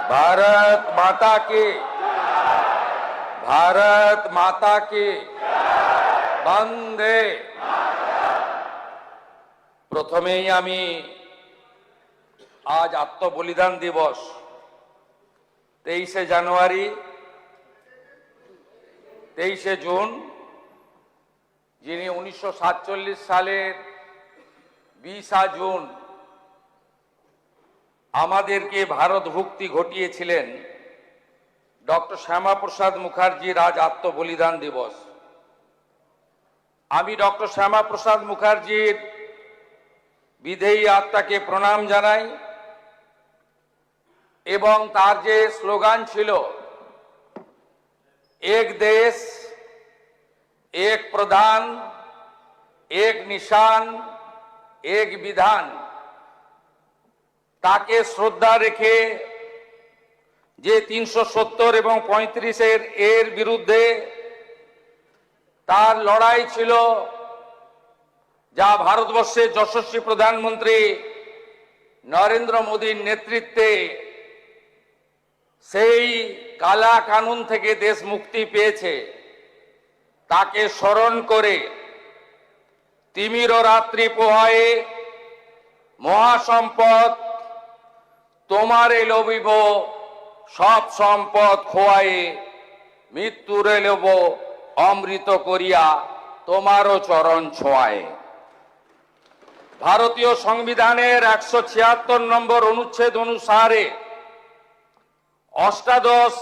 भारत माता की, भारत माता की বন্দে। প্রথমেই আমি আজ আত্মবলিদান দিবস 23শে জানুয়ারি 23শে জুন, যিনি 1947 সালের 20 জুন আমাদেরকে ভারত মুক্তি ঘটিয়েছিলেন, ডক্টর শ্যামাপ্রসাদ মুখার্জির আজ আত্মবলিদান দিবস। আমি ডক্টর শ্যামাপ্রসাদ মুখার্জির বিদেহী আত্মাকে প্রণাম জানাই এবং তার যে স্লোগান ছিল এক দেশ এক প্রধান এক নিশান এক বিধান, তাকে শ্রদ্ধা রেখে যে 370 এবং 35 এর বিরুদ্ধে তার লড়াই ছিল, যা ভারতবর্ষের যশস্বী প্রধানমন্ত্রী নরেন্দ্র মোদীর নেতৃত্বে সেই কালা কানুন থেকে দেশ মুক্তি পেয়েছে, তাকে স্মরণ করে তিমির রাত্রি পোহায়ে মহাসম্পদ তোমারে লবিব সব সম্পদ খোয়ায়ে মৃত্যুরে লব অমৃত করিয়া তোমারও চরণ ছোঁয়ায়। ভারতীয় সংবিধানের 176 নম্বর অনুচ্ছেদ অনুসারে অষ্টাদশ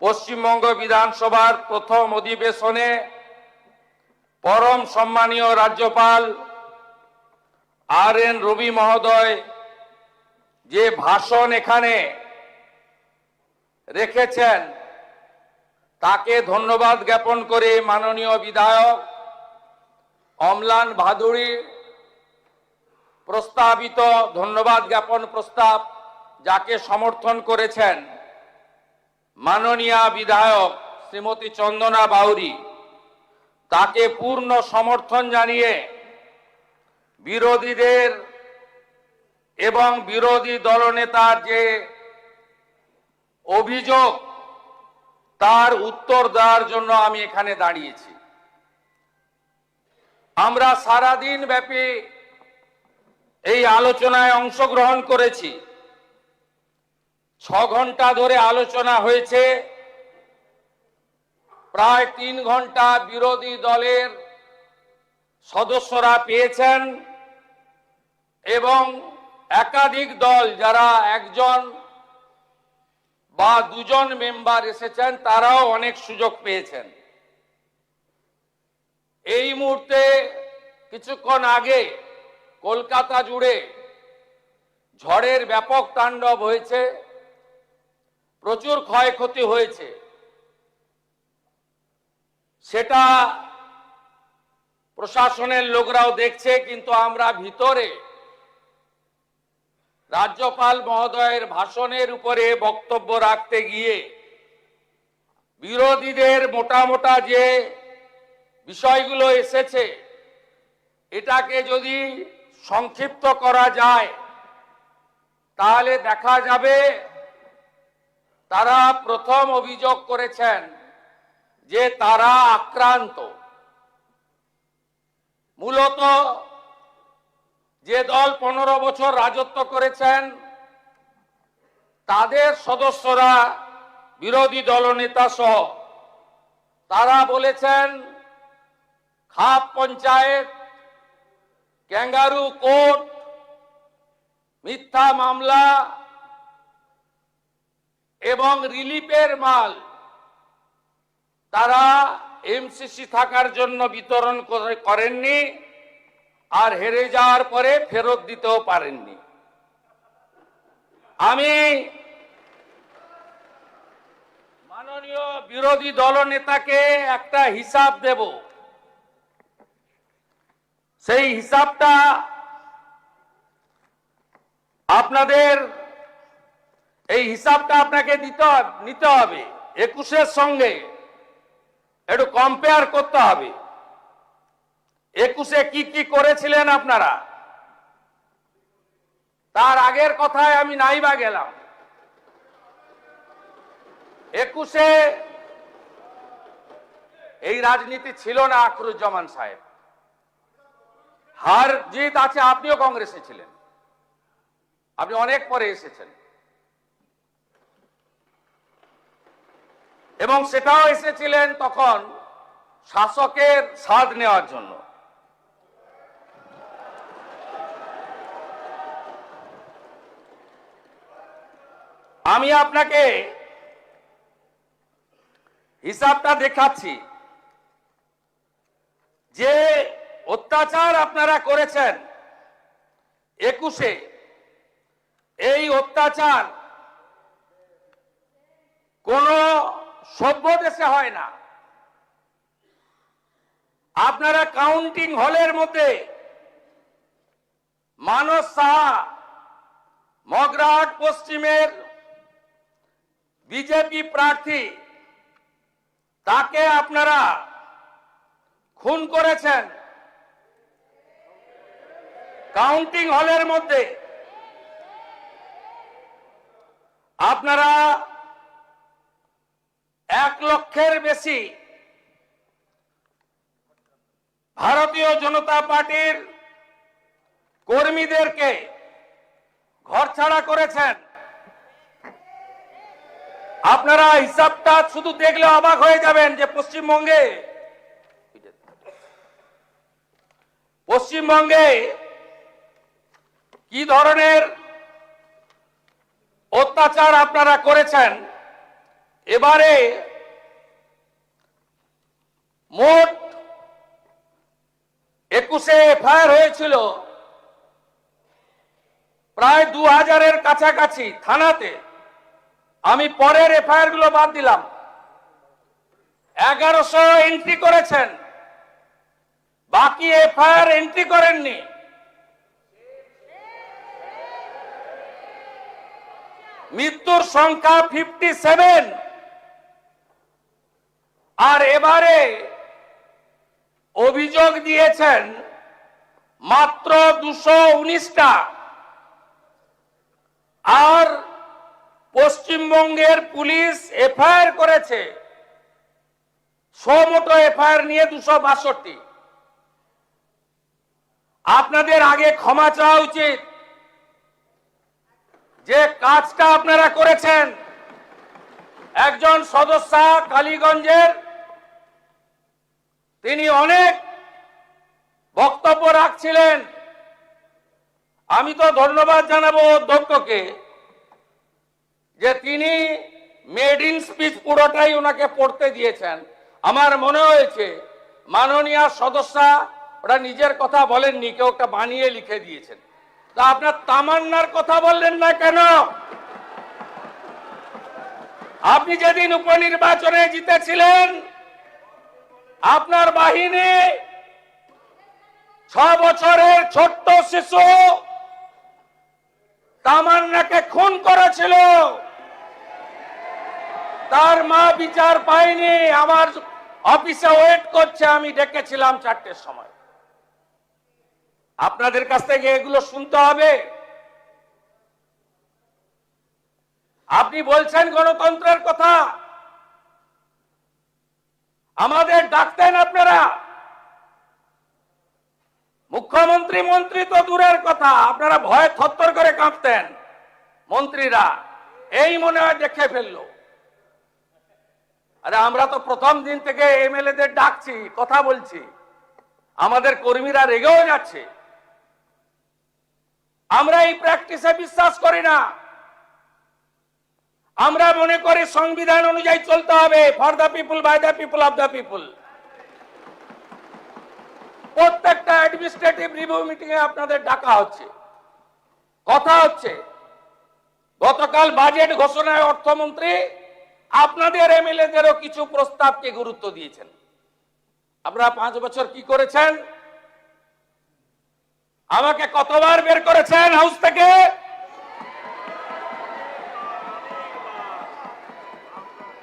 পশ্চিমবঙ্গ বিধানসভার প্রথম অধিবেশনে পরম সম্মানীয় রাজ্যপাল RN রবি মহোদয় যে ভাষণ এখানে রেখেছেন, তাকে ধন্যবাদ জ্ঞাপন করে মাননীয় বিধায়ক অম্লান ভাদুড়ী প্রস্তাবিত ধন্যবাদ জ্ঞাপন প্রস্তাব, যাকে সমর্থন করেছেন মাননীয় বিধায়ক শ্রীমতী চন্দনা বাউরি, তাকে পূর্ণ সমর্থন জানিয়ে বিরোধীদের এবং বিরোধী দলনেতার যে অভিযোগ, তার উত্তর দেওয়ার জন্য আমি এখানে দাঁড়িয়েছি। আমরা সারাদিন ব্যাপী এই আলোচনায় অংশগ্রহণ করেছি। 6 ঘন্টা ধরে আলোচনা হয়েছে। প্রায় 3 ঘন্টা বিরোধী দলের সদস্যরা পেয়েছেন এবং একাধিক দল, যারা একজন বা দুজন মেম্বার এসেছেন, তারাও অনেক সুযোগ পেয়েছেন। এই মুহূর্তে কিছুক্ষণ আগে কলকাতা জুড়ে ঝড়ের ব্যাপক তাণ্ডব হয়েছে, প্রচুর ক্ষয়ক্ষতি হয়েছে। সেটা প্রশাসনের লোকরাও দেখছে, কিন্তু আমরা ভিতরে রাজ্যপাল মহোদয়ের ভাষণের উপরে বক্তব্য রাখতে গিয়ে বিরোধীদের মোটা মোটা যে বিষয়গুলো এসেছে, এটাকে যদি সংক্ষিপ্ত করা যায় তাহলে দেখা যাবে তারা প্রথম অভিযোগ করেছেন যে তারা আক্রান্ত। মূলত যে দল 15 বছর রাজত্ব করেছেন, তাদের সদস্যরা, বিরোধী দলনেতা সহ, তারা বলেছেন খাপ পঞ্চায়েত, ক্যাঙ্গারু কোর্ট, মিথ্যা মামলা এবং রিলিফের মাল তারা MCC থাকার জন্য বিতরণ করেননি, আর হেরে যাওয়ার পরে ফেরত দিতেও পারেননি। আমি মাননীয় বিরোধী দলনেতাকে একটা হিসাব দেব, সেই হিসাবটা আপনাকে নিতে হবে। 21-এর সঙ্গে একটু কম্পেয়ার করতে হবে। 21-এ কি কি করেছিলেন আপনারা, তার আগের কথায় আমি নাইবা গেলাম। 21-এ এই রাজনীতি ছিল না আখরুজ্জামান সাহেব। হার জিত আছে, আপনিও কংগ্রেসে ছিলেন, আপনি অনেক পরে এসেছেন, এবং সেটাও এসেছিলেন তখন শাসকের স্বাদ নেওয়ার জন্য। আমি আপনাকে হিসাবটা দেখাচ্ছি যে অত্যাচার আপনারা করেছেন 21-এ, এই অত্যাচার কোন সভ্য দেশে হয় না। আপনারা কাউন্টিং হলের মধ্যে মানস সাহা, মগরাহাট পশ্চিমের বিজেপি প্রার্থী, তাকে আপনারা খুন করেছেন কাউন্টিং হলের মধ্যে। আপনারা 1 লক্ষের বেশি ভারতীয় জনতা পার্টির কর্মীদেরকে ঘরছাড়া করেছেন। আপনারা হিসাবটা শুধু দেখলে অবাক হয়ে যাবেন যে পশ্চিমবঙ্গে কি ধরনের অত্যাচার আপনারা করেছেন। এবারে মোট 21-এ এফআইআর হয়েছিল প্রায় 2000-এর কাছাকাছি থানাতে। আমি পরের এফআইআর গুলো বাদ দিলাম। 1100 এন্ট্রি করেছেন, বাকি এফআইআর এন্ট্রি করেননি। মৃত্যুর সংখ্যা 57, আর এবারে অভিযোগ দিয়েছেন মাত্র 219টা। আর পশ্চিমবঙ্গের পুলিশ এফআইআর করেছে, মোটো এফআইআর নিয়ে 262। আপনাদের আগে ক্ষমা চাওয়া উচিত যে কাজটা আপনারা করেছেন। একজন সদস্য কালীগঞ্জের, তিনি অনেক বক্তব্য রাখছিলেন। আমি তো ধন্যবাদ জানাবো অধ্যক্ষকে যে তিনি মেড ইন স্পিচ পুরোটাই ওনাকে পড়তে দিয়েছেন। আমার মনে হয়েছে মাননীয় সদস্য ওরা নিজের কথা বলেননি, কেউ একটা বানিয়ে লিখে দিয়েছেন। তা আপনার তামান্নার কথা বললেন না কেন? আপনি যেদিন উপনির্বাচনে জিতেছিলেন, আপনার বাহিনী 6 বছরের ছোট্ট শিশু তামান্নাকে খুন করেছিল। তার মা বিচার পায়নি, আমার অফিসে ওয়েট করছে, আমি ডেকেছিলাম 4টের সময়। আপনাদের কাছ থেকে এগুলো শুনতে হবে। আপনি বলছেন গণতন্ত্রের কথা, আমাদের ডাকতেন আপনারা। মুখ্যমন্ত্রী মন্ত্রী তো দূরের কথা, আপনারা ভয়ে থরথর করে কাঁপতেন মন্ত্রীরা। এই মনে হয় দেখে ফেললো। আরে আমরা তো প্রথম দিন থেকে এমএলএদের ডাকছি, কথা বলছি, আমাদের কর্মীরা রেগেও যাচ্ছে। আমরা এই প্র্যাকটিসে বিশ্বাস করি না। আমরা মনে করি সংবিধান অনুযায়ী চলতে হবে, for the people, by the people, of the people. প্রত্যেকটা অ্যাডমিনিস্ট্রেটিভ রিভিউ মিটিং এ আপনাদের ডাকা হচ্ছে, কথা হচ্ছে। গতকাল বাজেট ঘোষণায় অর্থমন্ত্রী আপনাদের এমএলএদেরও কিছু প্রস্তাবকে গুরুত্ব দিয়েছেন। আপনারা 5 বছর কি করেছেন? আমাকে কতবার বের করেছেন হাউস থেকে?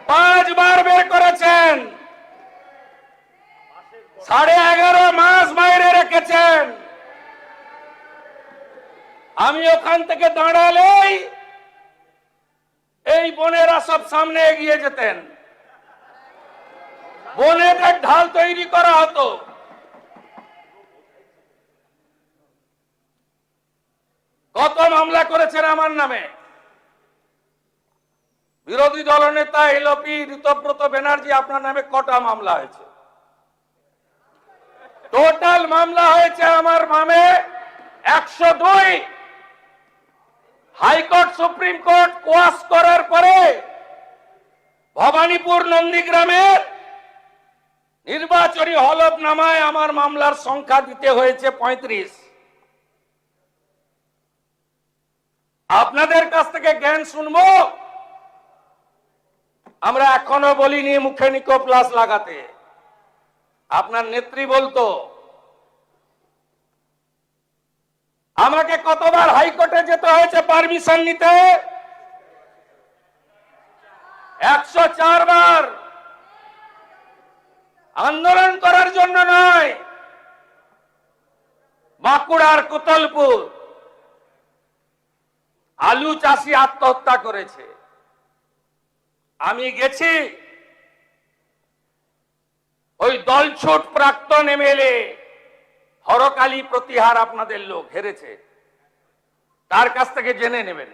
পাঁচবার বের করেছেন। 11.5 মাস বাইরে রেখেছেন। আমি ওখান থেকে দাঁড়ালেই এই এই বোনেরা সব সামনে এগিয়ে যেতেন, বোনেদের ঢাল তৈরি করা হতো। কত মামলা করেছেন আমার নামে বিরোধী দলনেতা এলপি ঋতব্রত ব্যানার্জি, আপনার নামে কটা মামলা হয়েছে? টোটাল মামলা হয়েছে আমার নামে 102। হাইকোর্ট সুপ্রিম কোর্ট কোয়াশ করার পরে ভবানীপুর নন্দীগ্রামের নির্বাচনী হলফনামায় আমার মামলার সংখ্যা দিতে হয়েছে 35। আপনাদের কাছ থেকে জ্ঞান শুনবো, আমরা এখনো বলিনি মুখে নিকো প্লাস লাগাতে। আপনার নেত্রী বলতো, আমাকে কতবার হাইকোর্টে যেতে হয়েছে পারমিশন নিতে? 104 বার। আন্দোলন করার জন্য নয়, বাঁকুড়ার কোতলপুর আলু চাষি আত্মহত্যা করেছে, আমি গেছি। ওই দলছুট প্রাক্তন এমএলএ হরকালী প্রতিহার আপনাদের লোক হেরেছে, তার কাছ থেকে জেনে নেবেন।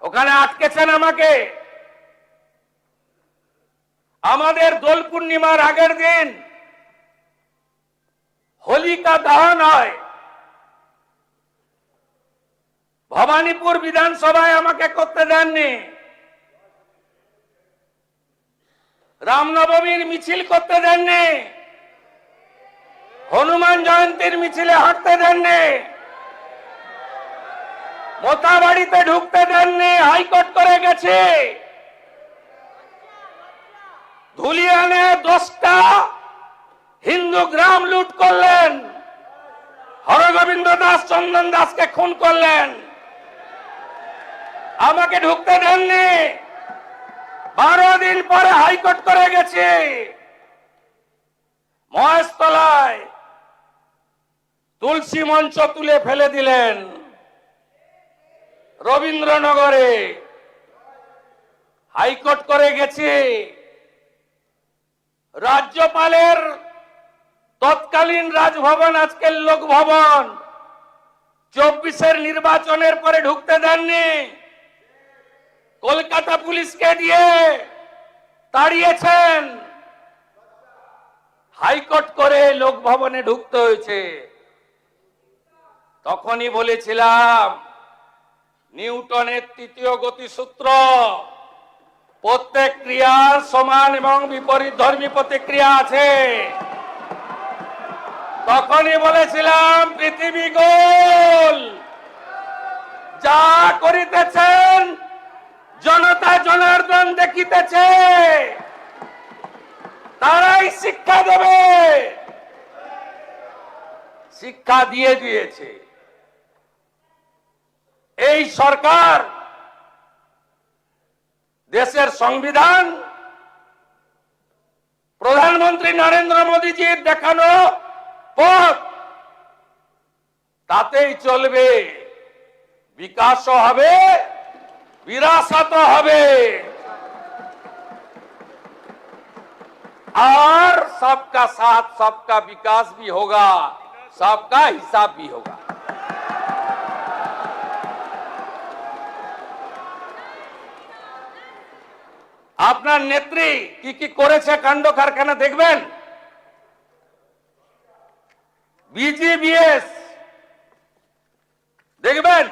ওখানে আটকেছেন আমাকে। আমাদের দোল পূর্ণিমার আগের দিন হোলিকা দহন হয়, ভবানীপুর বিধানসভায় আমাকে করতে দেননি। রামনবমীর মিছিল করতে দেননি, হনুমান জয়ন্তীর মিছিলে হাঁটতে দেননি, মোতাবাড়িতে ঢুকতে দেননি, হাইকোর্ট করে গেছে। ধুলিয়ানে 10টা হিন্দু গ্রাম লুট করলেন, হরগোবিন্দ দাস চন্দন দাসকে খুন করলেন, আমাকে ঢুকতে দেননি। 12 দিন পরে হাইকোর্ট করে গেছে। মহেশতলায় তুলসী মঞ্চ তুলে ফেলে দিলেন, রবীন্দ্রনগরে হাইকোর্ট করে গেছে। রাজ্যপালের তৎকালীন রাজভবন, আজকের লোকভবন, 24-এর নির্বাচনের পরে ঢুকতে দেননি। কলকাতা পুলিশকে দিয়ে তাড়িয়েছেন, হাইকোর্ট করে লোকভবনে ঢুকতে হয়েছে। তখনই বলেছিলাম, নিউটনের 3য় গতিসূত্র, প্রত্যেক ক্রিয়ার সমান এবং বিপরীত ধর্মী প্রতিক্রিয়া আছে। তখনই বলেছিলাম, পৃথিবী গোল, যা করিতেছেন জনতা জনার্দন দেখিতেছে, তারাই শিক্ষা দেবে। শিক্ষা দিয়ে দিয়েছে এই সরকার। দেশের সংবিধান প্রধানমন্ত্রী নরেন্দ্র মোদীজির দেখানো পথ, তাতেই চলবে। বিকাশও হবে, বিরাসতও হবে, और सबका साथ सबका विकास भी होगा, सबका हिसाब भी होगा। আপনার নেত্রী কি কি করেছে কাণ্ড কারখানা দেখবেন। বিজিবিএস দেখবেন,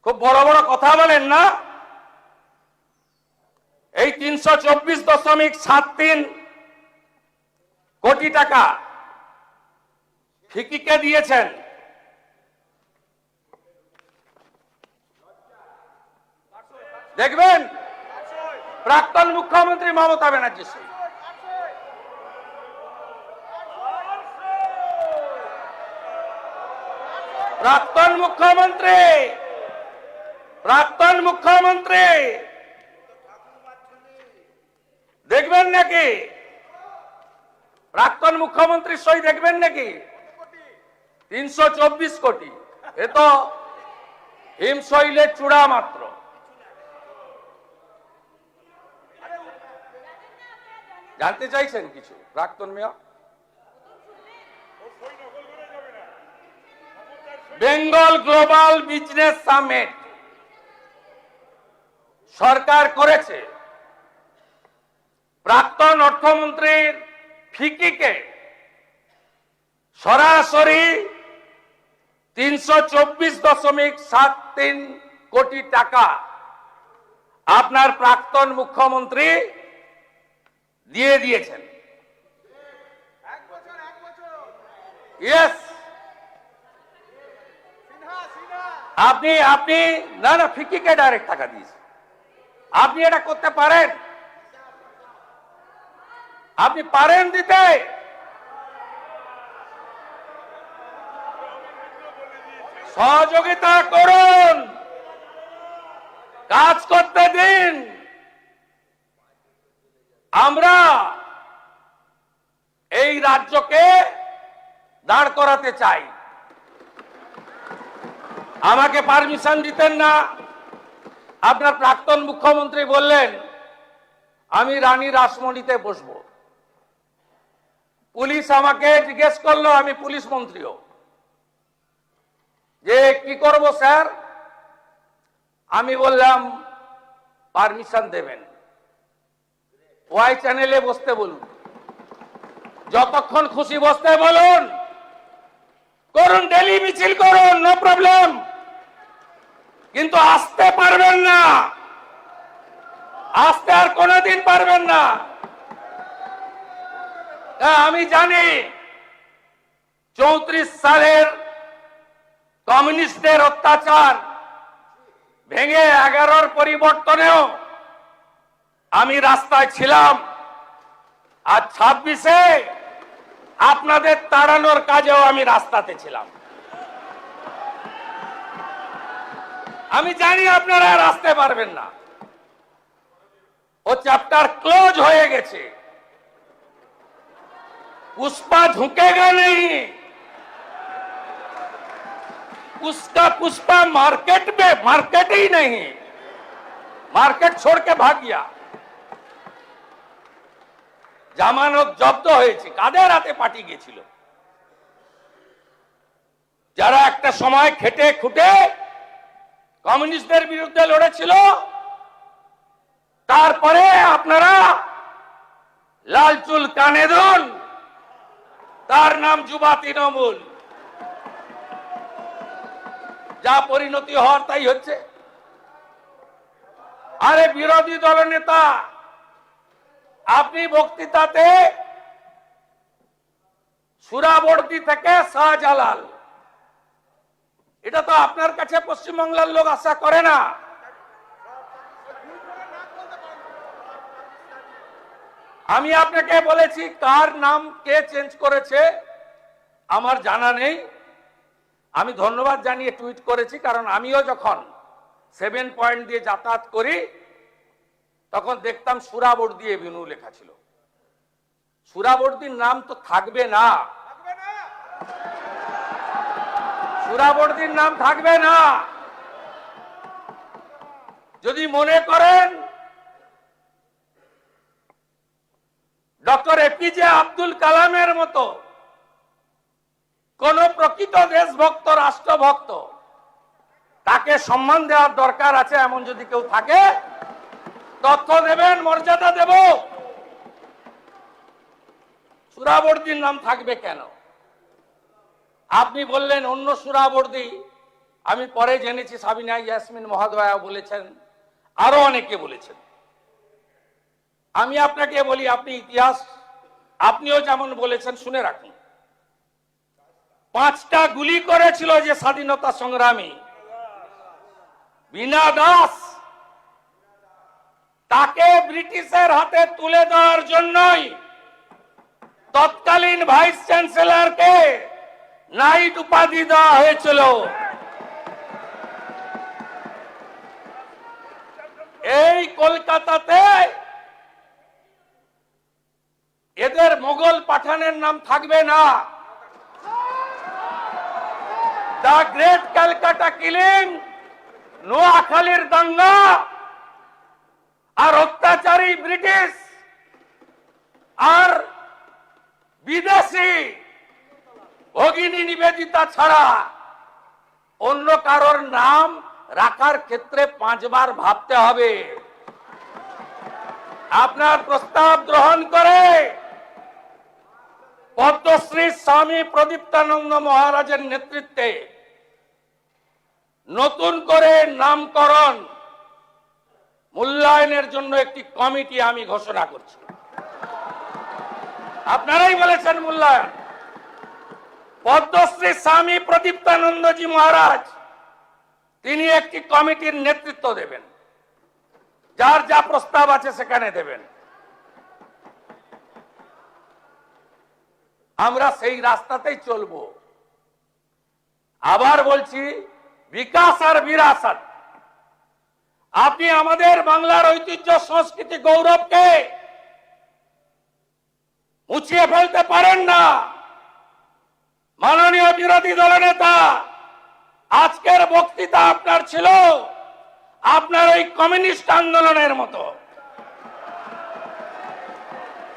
খুব বড় বড় কথা বলেন না। এই 324.73 কোটি টাকা ফিকিকে দিয়েছেন। দেখবেন প্রাক্তন মুখ্যমন্ত্রী মমতা ব্যানার্জি, প্রাক্তন মুখ্যমন্ত্রী দেখবেন নাকি? প্রাক্তন মুখ্যমন্ত্রীর সই দেখবেন নাকি? 324 কোটি। এ তো হিমশৈলের চূড়া মাত্র। জানতে চাইছেন কিছু প্রাক্তন mayor? Bengal global business summit সরকার করেছে। প্রাক্তন অর্থমন্ত্রীর ফিকিকে সরাসরি 324.73 কোটি টাকা আপনার প্রাক্তন মুখ্যমন্ত্রী দিয়ে দিয়েছেন। ইয়েস, আপনি আপনি না না ফিকিকে ডাইরেক্ট টাকা দিয়েছেন। আপনি এটা করতে পারেন? আপনি পারেন দিতে? সহযোগিতা করুন, কাজ করতে দিন। আমরা এই রাজ্যকে দাঁড় করাতে চাই। আমাকে পারমিশন দিতেন না। আপনার প্রাক্তন মুখ্যমন্ত্রী বললেন আমি রানী রাসমণিতে বসবো। পুলিশ আমাকে জিজ্ঞেস করলো, আমি পুলিশ মন্ত্রীও, যে কি করব স্যার? আমি বললাম পারমিশন দেবেন, ওয়াই চ্যানেলে বসতে বলুন, যতক্ষণ খুশি বসতে বলুন, করুন, ডেলি মিছিল করুন, নো প্রবলেম, কিন্তু আসতে পারবেন না, আসতে আর কোনোদিন পারবেন না। আমি জানি 34 সালের কমিউনিস্টদের অত্যাচার ভেঙে 11-র পরিবর্তনেও আমি রাস্তায় ছিলাম, আর 26-এ আপনাদের তাড়ানোর কাজেও আমি রাস্তাতে ছিলাম। আমি জানি আপনারা আর আসতে পারবেন না, ও চ্যাপ্টার ক্লোজ হয়ে গেছে। पुष्पा झुकेगा नहीं, उसका पुष्पा मार्केट ही नहीं, मार्केट छोड़ के भाग गया। জামানত জব্দ হয়েছে। কাদের হাতে পার্টি গেছিল? যারা একটা সময় খেটে খুটে কমিউনিস্টদের বিরুদ্ধে লড়েছিল, তারপরে আপনারা লাল চুল কানে দুন, তার নাম যুবা তৃণমূল। যা পরিণতি হওয়ার তাই হচ্ছে। আরে বিরোধী দলনেতা, আপনি বক্তৃতাতে সুরাবর্তী থেকে শাহজালাল, এটা তো আপনার কাছে পশ্চিমবাংলার লোক আশা করে না। আমি আপনাকে বলেছি কার নাম কে চেঞ্জ করেছে আমার জানা নেই। আমি ধন্যবাদ জানিয়ে টুইট করেছি, কারণ আমিও যখন 7 পয়েন্ট দিয়ে যাতায়াত করি তখন দেখতাম সুরাবর্দী এভিনিউ লেখা ছিল। সুরাবর্দীর নাম তো থাকবে না, সুরাবর্দীর নাম থাকবে না। যদি মনে করেন ডক্টর এপিজে আব্দুল কালামের মতো কোন প্রকৃত দেশভক্ত, রাষ্ট্রভক্ত, তাকে সম্মান দেওয়ার দরকার আছে, এমন যদি কেউ থাকে তথ্য দেবেন, মর্যাদা দেব। সুরাবর্দীর নাম থাকবে কেন? আপনি বললেন অন্য সুরাবর্দী, আমি পরে জেনেছি সাবিনা ইয়াসমিন মহোদয়া বলেছেন, আরো অনেকে বলেছেন। আমি আপনাকে বলি, আপনি ইতিহাস আপনিও যেমন বলেছেন, শুনে রাখুন। 5টা গুলি করেছিল যে স্বাধীনতা সংগ্রামী বীণা দাস, তাকে ব্রিটিশের হাতে তুলে দেওয়ার জন্যই তৎকালীন ভাইস চ্যান্সেলরকে নাইট উপাধি দেওয়া হয়েছিল। এই কলকাতাতে এদের মোগল পাঠানের নাম থাকবে না। দ্য গ্রেট ক্যালকাটা কিলিং নোয়াখালীর দাঙ্গা আর অত্যাচারী ব্রিটিশ আর বিদেশি ভগিনী নিবেদিতা ছাড়া অন্য কারোর নাম রাখার ক্ষেত্রে 5 বার ভাবতে হবে। আপনার প্রস্তাব গ্রহণ করে পদ্মশ্রী স্বামী প্রদীপ্তানন্দ মহারাজের নেতৃত্বে নতুন করে নামকরণ মূল্যায়নের জন্য একটি কমিটি আমি ঘোষণা করছি। আপনারাই বলেছেন মূল্যায়ন। পদ্মশ্রী স্বামী প্রদীপ্তানন্দজি মহারাজ তিনি একটি কমিটির নেতৃত্ব দেবেন, যার যা প্রস্তাব আছে সেখানে দেবেন। আমরা সেই রাস্তাতেই চলব। আবার বলছি, বিকাশ আর বিরাসত, আপনি আমাদের বাংলার ঐতিহ্য সংস্কৃতি গৌরবকে মুছিয়ে ফেলতে পারেন না। মাননীয় বিরোধী দলনেতা, আজকের বক্তৃতা আপনার ছিল আপনার ওই কমিউনিস্ট আন্দোলনের মতো।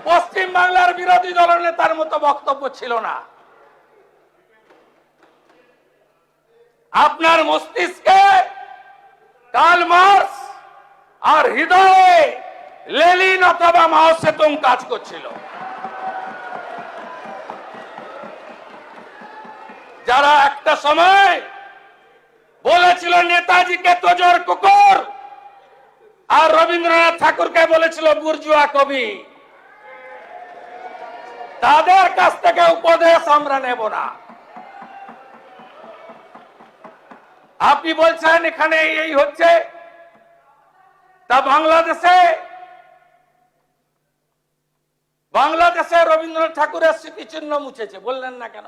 পশ্চিম বাংলার বিরোধী দলনেতার মতো বক্তব্য ছিল না। আপনার মস্তিষ্কে কার্ল মার্কস আর হৃদয়ে লেনিন অথবা মাও সেতুং কাজ করছিল। যারা একটা সময় বলেছিল নেতাজিকে তোজর কুকুর আর রবীন্দ্রনাথ ঠাকুরকে বলেছিল বুর্জুয়া কবি, তাদের কাছ থেকে উপদেশ আমরা নেব না। আপনি বলছেন এখানে এই হচ্ছে, তা বাংলাদেশে রবীন্দ্রনাথ ঠাকুরের স্মৃতিচিহ্ন মুছেছে, বললেন না কেন?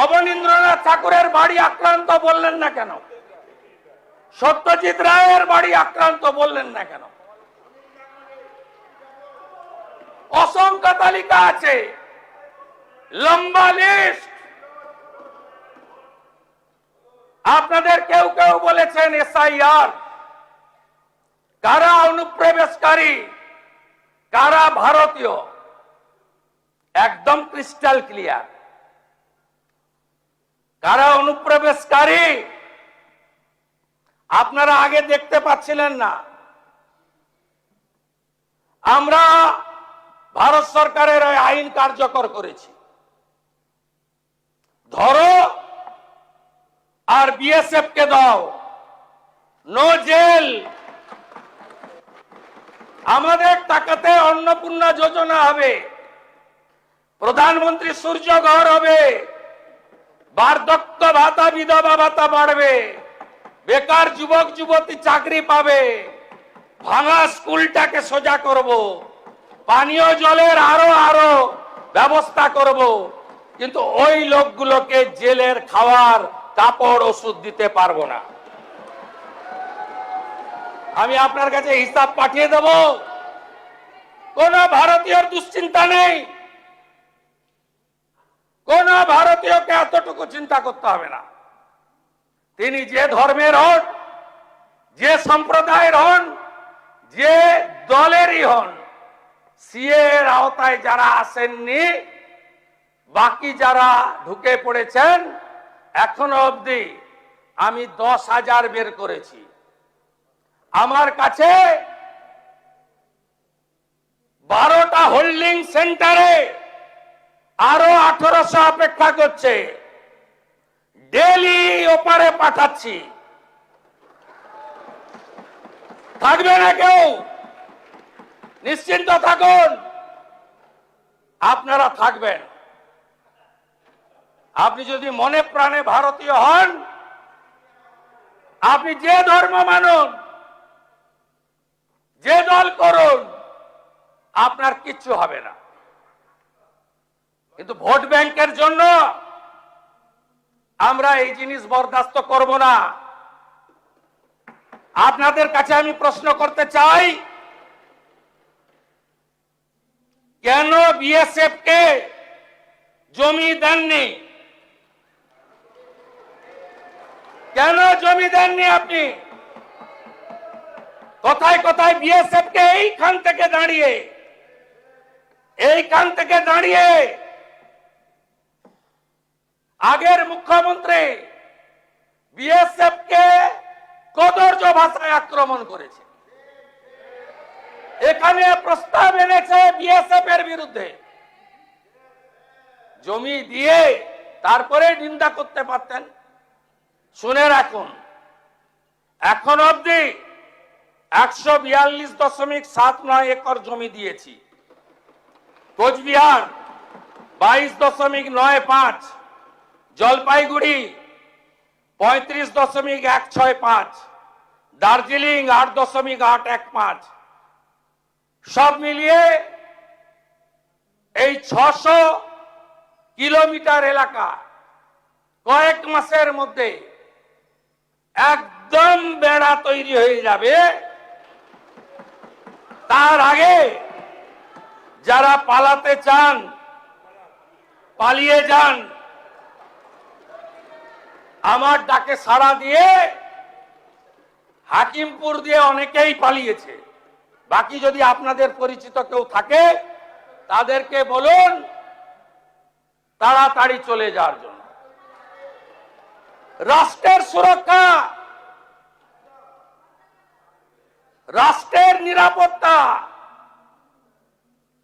অবনীন্দ্রনাথ ঠাকুরের বাড়ি আক্রান্ত, বললেন না কেন? সত্যজিৎ রায়ের বাড়ি আক্রান্ত, বললেন না কেন? অসংখ্য তালিকা আছে, লম্বা লিস্ট। আপনাদের কেউ কেউ বলেছেন এসআইআর, কারা অনুপ্রবেশকারী কারা ভারতীয়, একদম ক্রিস্টাল ক্লিয়ার। কারা অনুপ্রবেশকারী আপনারা আগে দেখতে পাচ্ছিলেন না। আমরা ভারত সরকারের আইন কার্যকর করেছি, ধরো আর বিএসএফ কে দাও, নো জেল। আমাদের টাকাতে অন্নপূর্ণা যোজনা হবে, প্রধানমন্ত্রী সূর্য ঘর হবে, বার্ধক্য ভাতা বিধবা ভাতা বাড়বে, বেকার যুবক যুবতী চাকরি পাবে, ভাঙা স্কুলটাকে সোজা করব, পানীয় জলের আরো ব্যবস্থা করব। কিন্তু ওই লোকগুলোকে জেলের খাওয়ার কাপড় ওষুধ দিতে পারবো না। আমি আপনার কাছে হিসাব পাঠিয়ে দেব, কোন ভারতীয়র দুশ্চিন্তা নেই, কোন ভারতীয়কে এতটুকু চিন্তা করতে হবে না। তিনি যে ধর্মের হন, যে সম্প্রদায়ের হন, যে দলেরই হন, সিএ এর আওতায় যারা আসেননি, বাকি যারা ঢুকে পড়েছেন, এখনো অবধি আমি 10,000 বের করেছি। আমার কাছে 12টা হোল্ডিং সেন্টারে আরো 1800 অপেক্ষা করছে। ডেলি ওপারে পাঠাচ্ছি। থাকবে না কেউ, নিশ্চিন্ত থাকুন, আপনারা থাকবেন। আপনি যদি মনে প্রাণে ভারতীয় হন, আপনি যে ধর্ম মানুন, যে দল করুন, আপনার কিচ্ছু হবে না। কিন্তু ভোট ব্যাংকের জন্য আমরা এই জিনিস বরদাস্ত করব না। আপনাদের কাছে আমি প্রশ্ন করতে চাই, কেন বিএসএফ কে জমি দেননি? কেন জমি দেননি আপনি? কোথায় কোথায় বিএসএফ কে এইখান থেকে দাঁড়িয়ে আগের মুখ্যমন্ত্রী বিএসএফ কে কদর্য ভাষায় আক্রমণ করেছে, এখানে প্রস্তাব এনেছে বিএসএফ এর বিরুদ্ধে। জমি দিয়ে তারপরে নিন্দা করতে পারতেন। শুনে রাখুন, এখন অবধি 142.79 একর জমি দিয়েছি। কোচবিহার 22.95, জলপাইগুড়ি 35.165, দার্জিলিং 8.815, সব মিলিয়ে এই 600 কিলোমিটার এলাকা কয়েক মাসের মধ্যে একদম বেড়া তৈরি হয়ে যাবে। তার আগে যারা পালাতে চান পালিয়ে যান, আমার ডাকে সাড়া দিয়ে হাকিমপুর দিয়ে অনেকেই পালিয়েছে। বাকি যদি আপনাদের পরিচিত কেউ থাকে তাদেরকে বলুন তাড়াতাড়ি চলে যাওয়ার জন্য। রাষ্ট্রের সুরক্ষা, রাষ্ট্রের নিরাপত্তা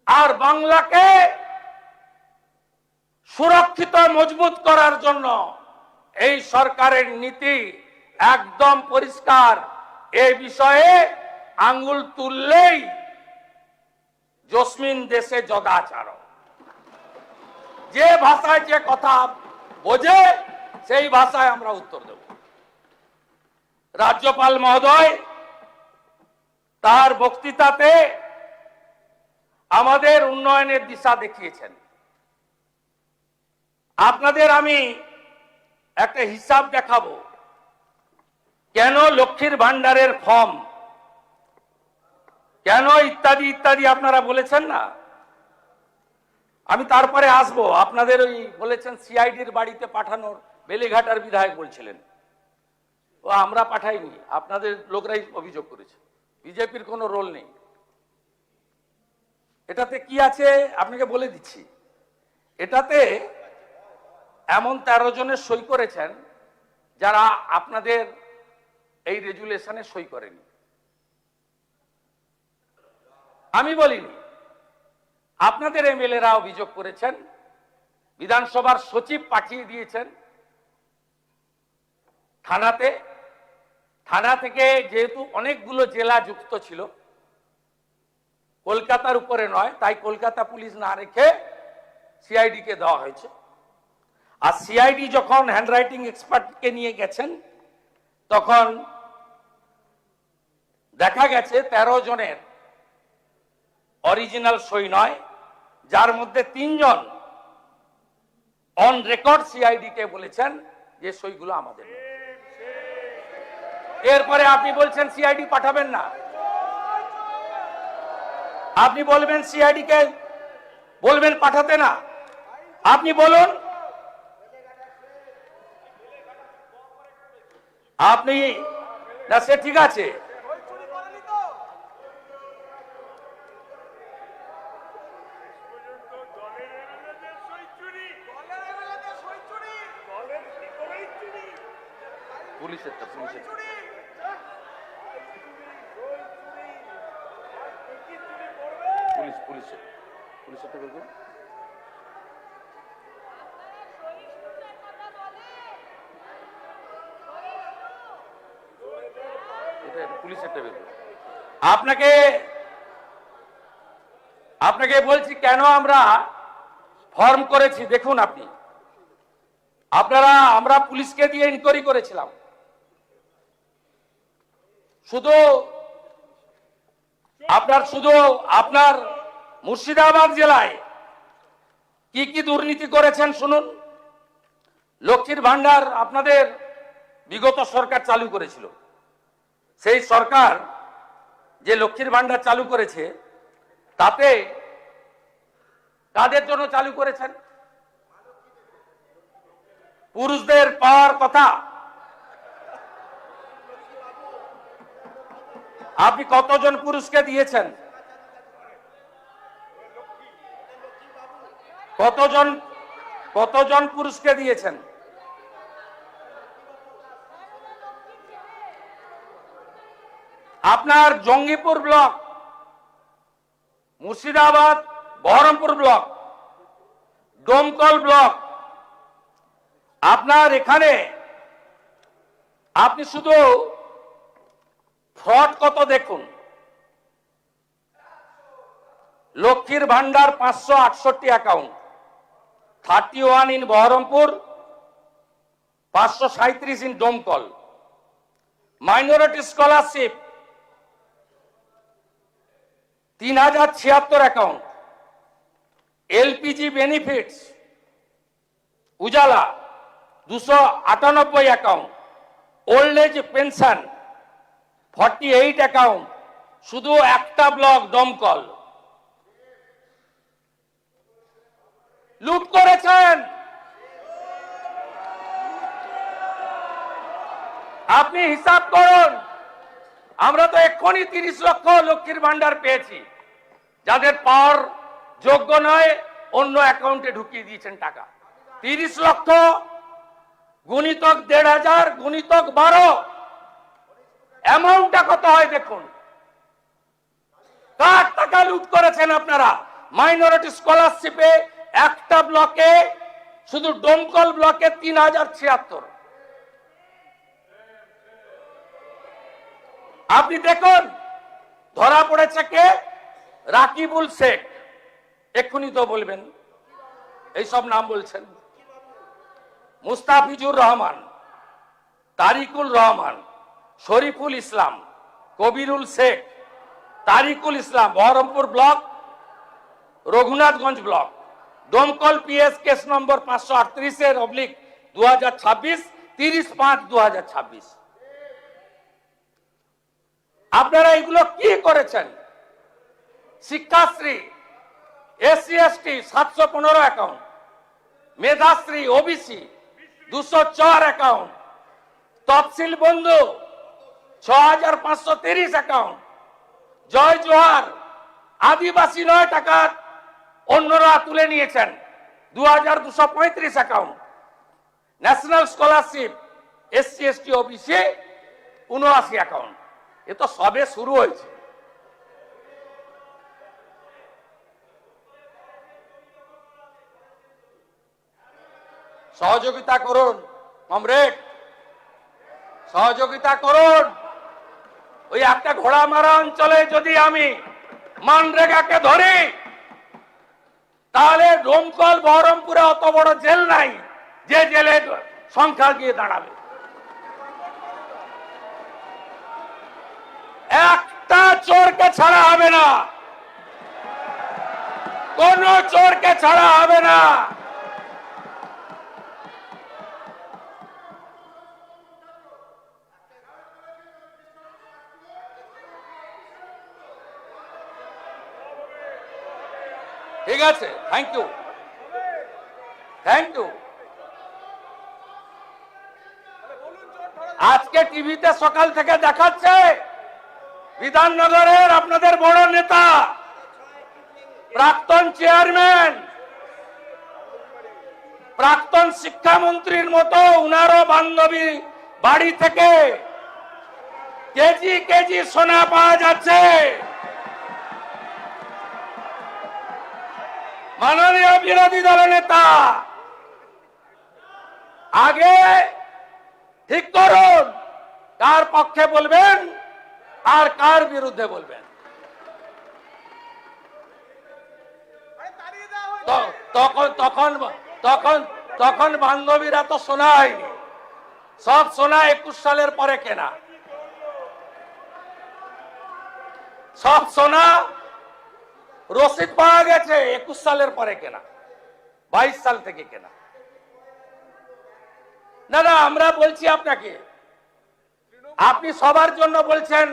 আর বাংলাকে সুরক্ষিত মজবুত করার জন্য এই সরকারের নীতি একদম পরিষ্কার। এই বিষয়ে আঙ্গুল তুললেই জসমিন দেশে জদাচার। যে ভাষায় যে কথা বোঝে সেই ভাষায় আমরা উত্তর দেব। রাজ্যপাল মহোদয় তার বক্তৃতাতে আমাদের উন্নয়নের দিশা দেখিয়েছেন। আপনাদের আমি একটা হিসাব দেখাবো, কেন লক্ষ্মীর ভান্ডারের ফর্ম, কেন ইত্যাদি ইত্যাদি আপনারা বলেছেন না। আমি তারপরে আসবো। আপনাদের ওই বলেছেন সিআইডির বাড়িতে পাঠানোর, বেলেঘাটার বিধায়ক বলছিলেন, ও আমরা পাঠাইনি, আপনাদের লোকরাই অভিযোগ করেছে, বিজেপির কোনো রোল নেই। এটাতে কি আছে আপনাকে বলে দিচ্ছি। এটাতে এমন 13 জনের সই করেছেন যারা আপনাদের এই রেজুলেশনে সই করেনি। আমি বলিনি, আপনাদের এমএলএরা অভিযোগ করেছেন, বিধানসভার সচিব পাঠিয়ে দিয়েছেন থানাতে। থানা থেকে যেহেতু অনেকগুলো জেলা যুক্ত ছিল, কলকাতার উপরে নয়, তাই কলকাতা পুলিশ না রেখে সিআইডি কে দেওয়া হয়েছে। আর সিআইডি যখন হ্যান্ডরাইটিং এক্সপার্টকে নিয়ে গেছেন তখন দেখা গেছে 13 জনের অরিজিনাল সই নয়, যার মধ্যে 3 জন অন রেকর্ড সিআইডি কে বলেছেন যে সইগুলো আমাদের। এরপরে আপনি বলছেন সিআইডি পাঠাবেন না, আপনি বলবেন সিআইডি কে বলবেন পাঠাতে না। আপনি বলুন, আপনি না, সে ঠিক আছে, পুলিশেরটা করবেন। আপনাকে বলছি কেন আমরা ফর্ম করেছি। দেখুন আমরা পুলিশকে দিয়ে ইনকোয়ারি করেছিলাম। শুধু আপনার মুর্শিদাবাদ জেলায় কি কি দুর্নীতি করেছেন শুনুন। লক্ষ্মীর ভান্ডার আপনাদের বিগত সরকার চালু করেছিল। সেই সরকার যে লক্ষ্মীর ভান্ডার চালু করেছে তাতে কাদের জন্য চালু করেছেন? পুরুষদের পাওয়ার কথা, আপনি কতজন পুরুষকে দিয়েছেন? কতজন পুরুষকে দিয়েছেন? আপনার Jangipur block, Murshidabad, Baharampur block, Domkal block, আপনার এখানে আপনি শুধু ফ্রড কত দেখুন। লক্ষ্মীর ভান্ডার 568 account, 31 in Baharampur, 537 in Domkal. Minority scholarship 3076 account. LPG benefits Ujjwala 298 account. Old age pension 48 account. শুধু একটা ব্লক ডোমকল লুট করেছেন। আপনি হিসাব করুন। আমরা তো এক্ষুনি 30 লক্ষ লক্ষ্মীর ভান্ডার পেয়েছি, যাদের পাওয়ার যোগ্য নয় অন্য অ্যাকাউন্টে ঢুকিয়ে দিয়েছেন টাকা। 30 লক্ষ গুণিতক 1500 গুণিতক 12, অ্যামাউন্টটা কত হয় দেখুন। কার টাকা লুট করেছেন আপনারা? মাইনরিটি স্কলারশিপে একটা ব্লকে, শুধু ডোমকল ব্লকে 3076। আপনি দেখুন ধরা পড়েছে কে? রাকিবুল শেখ। এক্ষুনি তো বলবেন, এইসব নাম বলছেন। Mustafizur Rahman, Tarikul Rahman, Shariful Islam, Kabirul Sheikh, Tarikul Islam, Baharampur block, Raghunathganj block. Domkal PS case নম্বর 538/2026, 30/5/2026। আপনারা এগুলো কি করেছেন? Shikshashree SC ST 715 account. Medhashree OBC 204 account. Tafsil Bandhu 6530 account. জয় জোহার আদিবাসী 9 টাকা অন্যরা তুলে নিয়েছেন 2235 account. National scholarship SC ST OBC 79 account. এ তো সবে শুরু হয়েছে। সহযোগিতা করুন কমরেড, সহযোগিতা করুন। ওই একটা ঘোড়ামারা অঞ্চলে যদি আমি মানরেগাকে ধরি, তাহলে ডোমকল বহরমপুরে অত বড় জেল নাই যে জেলের সংখ্যা গিয়ে দাঁড়াবে। একটা চোরকে ছাড়া হবে না, কোন চোরকে ছাড়া হবে না। ঠিক আছে, থ্যাংক ইউ, থ্যাংক ইউ। আজকে টিভিতে সকাল থেকে দেখাচ্ছে বিধাননগরের আপনাদের বড় নেতা, প্রাক্তন চেয়ারম্যান, প্রাক্তন শিক্ষামন্ত্রীর মতো উনারও বান্ধবী বাড়ি থেকে কেজি কেজি সোনা পাওয়া যাচ্ছে। মাননীয় বিরোধী দল নেতা, আগে ঠিক করুন কার পক্ষে বলবেন আর কার বিরুদ্ধে বলবেন। তখন বান্ধবীরা তো সোনা হয়নি, সব সোনা 21 সালের পরে কেনা। সব সোনা রসিদ পাওয়া গেছে 21 সালের পরে কেনা, 22 সাল থেকে কেনা। না না, আমরা বলছি আপনাকে, আপনি সবার জন্য বলছেন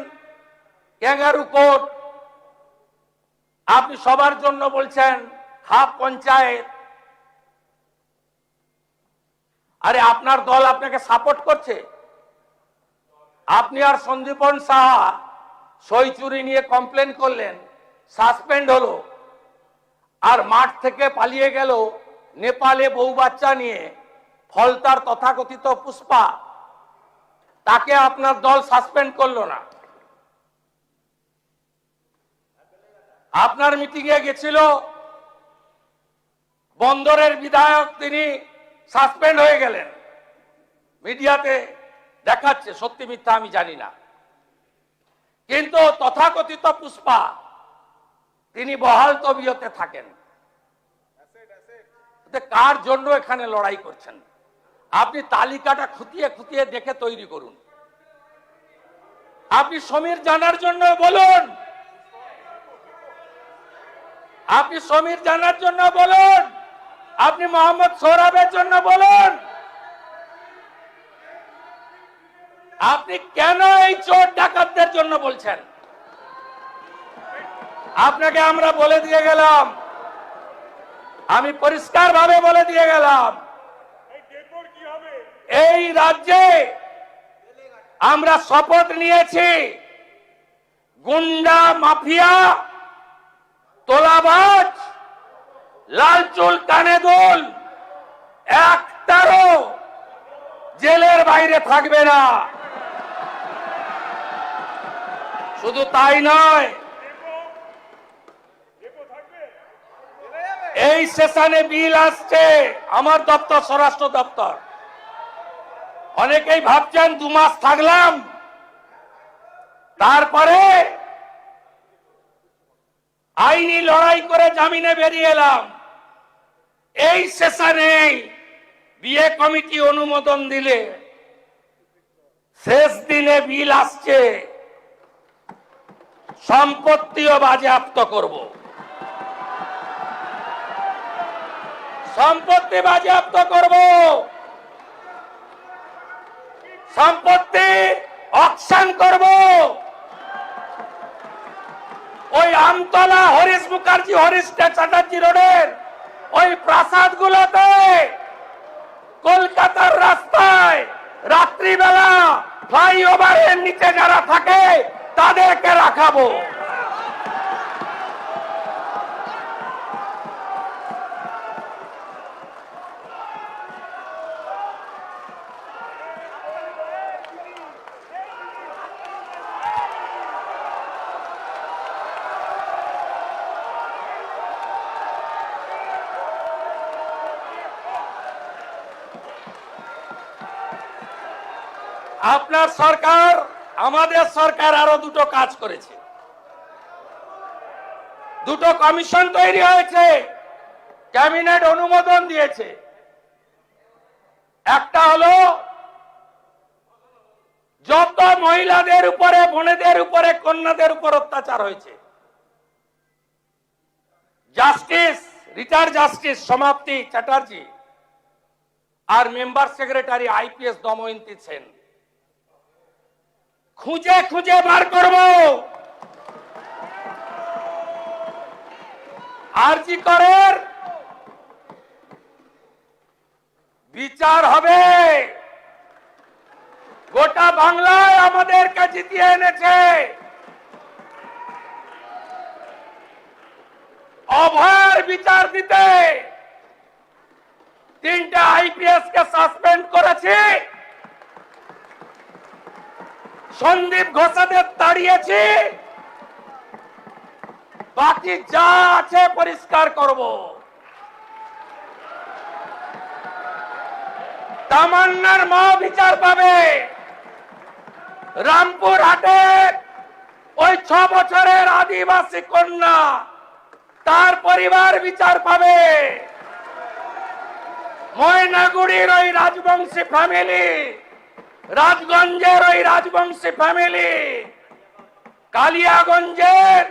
ক্যাঙ্গারু কোর্ট, আপনি সবার জন্য বলছেন হাফ পঞ্চায়েত। আরে আপনার দল আপনাকে সাপোর্ট করছে। আপনি আর সন্দীপন সাহা সই চুরি নিয়ে কমপ্লেন করলেন, সাসপেন্ড হলো, আর মাঠ থেকে পালিয়ে গেল নেপালে বউ বাচ্চা নিয়ে ফলতার তথাকথিত পুষ্পা, তাকে আপনার দল সাসপেন্ড করলো না। আপনার মিটিংয়ে গেছিল বন্দরের বিধায়ক, তিনি সাসপেন্ড হয়ে গেলেন। মিডিয়াতে দেখাচ্ছে, সত্যি মিথ্যা আমি জানি না, কিন্তু তথাকথিত পুষ্পা তিনি বহাল তবিয়তে থাকেন। কার জন্য এখানে লড়াই করছেন? আপনি তালিকাটা খুঁটিয়ে খুঁটিয়ে দেখে তৈরি করুন। আপনি সমীর জানার জন্য বলুন, আপনি সমীর জানার জন্য বলুন, আপনি মোহাম্মদ সোহরাবের জন্য বলুন। আপনি কেন এই চোর ডাকাতদের জন্য বলছেন? আপনাকে আমরা বলে দিয়ে গেলাম, আমি পরিষ্কার ভাবে বলে দিয়ে গেলাম, এই রাজ্যে আমরা শপথ নিয়েছি গুন্ডা, মাফিয়া, তোলাবাজ, লাল চুল, কানে দুল একটারও জেলের বাইরে থাকবে না। শুধু তাই নয়, এই সেশনে বিল আসছে আমার দপ্তর, স্বরাষ্ট্র দপ্তর। অনেকেই ভাবছেন 2 মাস থাকলাম তারপরে আইনি লড়াই করে জামিনে বেরিয়ে এলাম। এই সেশনে বিয়ে কমিটি অনুমোদন দিলে শেষ দিনে বিল আসছে, সম্পত্তিও বাজেয়াপ্ত করব। সম্পত্তি বাজেয়াপ্ত করব, সম্পত্তি অকশন করব। ওই আমতলা, হরিশ মুখার্জি, হরিশ চ্যাটার্জি রোডের ওই প্রাসাদ গুলোতে, কলকাতার রাস্তায় রাত্রিবেলা ফ্লাইওভারের নিচে যারা থাকে তাদেরকে রাখাবো। আপনার সরকার, আমাদের সরকার আরো 2টো কাজ করেছে। 2টো কমিশন তৈরি হয়েছে, ক্যাবিনেট অনুমোদন দিয়েছে। একটা হলো যত মহিলাদের উপরে, বোনেদের উপরে, কন্যাদের উপর অত্যাচার হয়েছে, justice, retired justice Samapti Chatterjee আর member secretary IPS Damayanti Sen, খুঁজে খুঁজে বার করব। আরজি করের বিচার হবে। গোটা বাংলায় আমাদেরকে জিতিয়ে এনেছে। অভয়ের বিচার দিতে 3টে আইপিএস কে সাসপেন্ড করেছি, সন্দীপ ঘোষাদের তাড়িয়েছি, বাকি যা আছে পরিষ্কার করব। তামান্নার মা বিচার পাবে। রামপুর হাটে ওই 6 বছরের আদিবাসী কন্যা, তার পরিবার বিচার পাবে। ময়নাগুড়ির ওই রাজবংশী ফ্যামিলি, রাজগঞ্জের ওই রাজবংশী ফ্যামিলি, কালিয়াগঞ্জের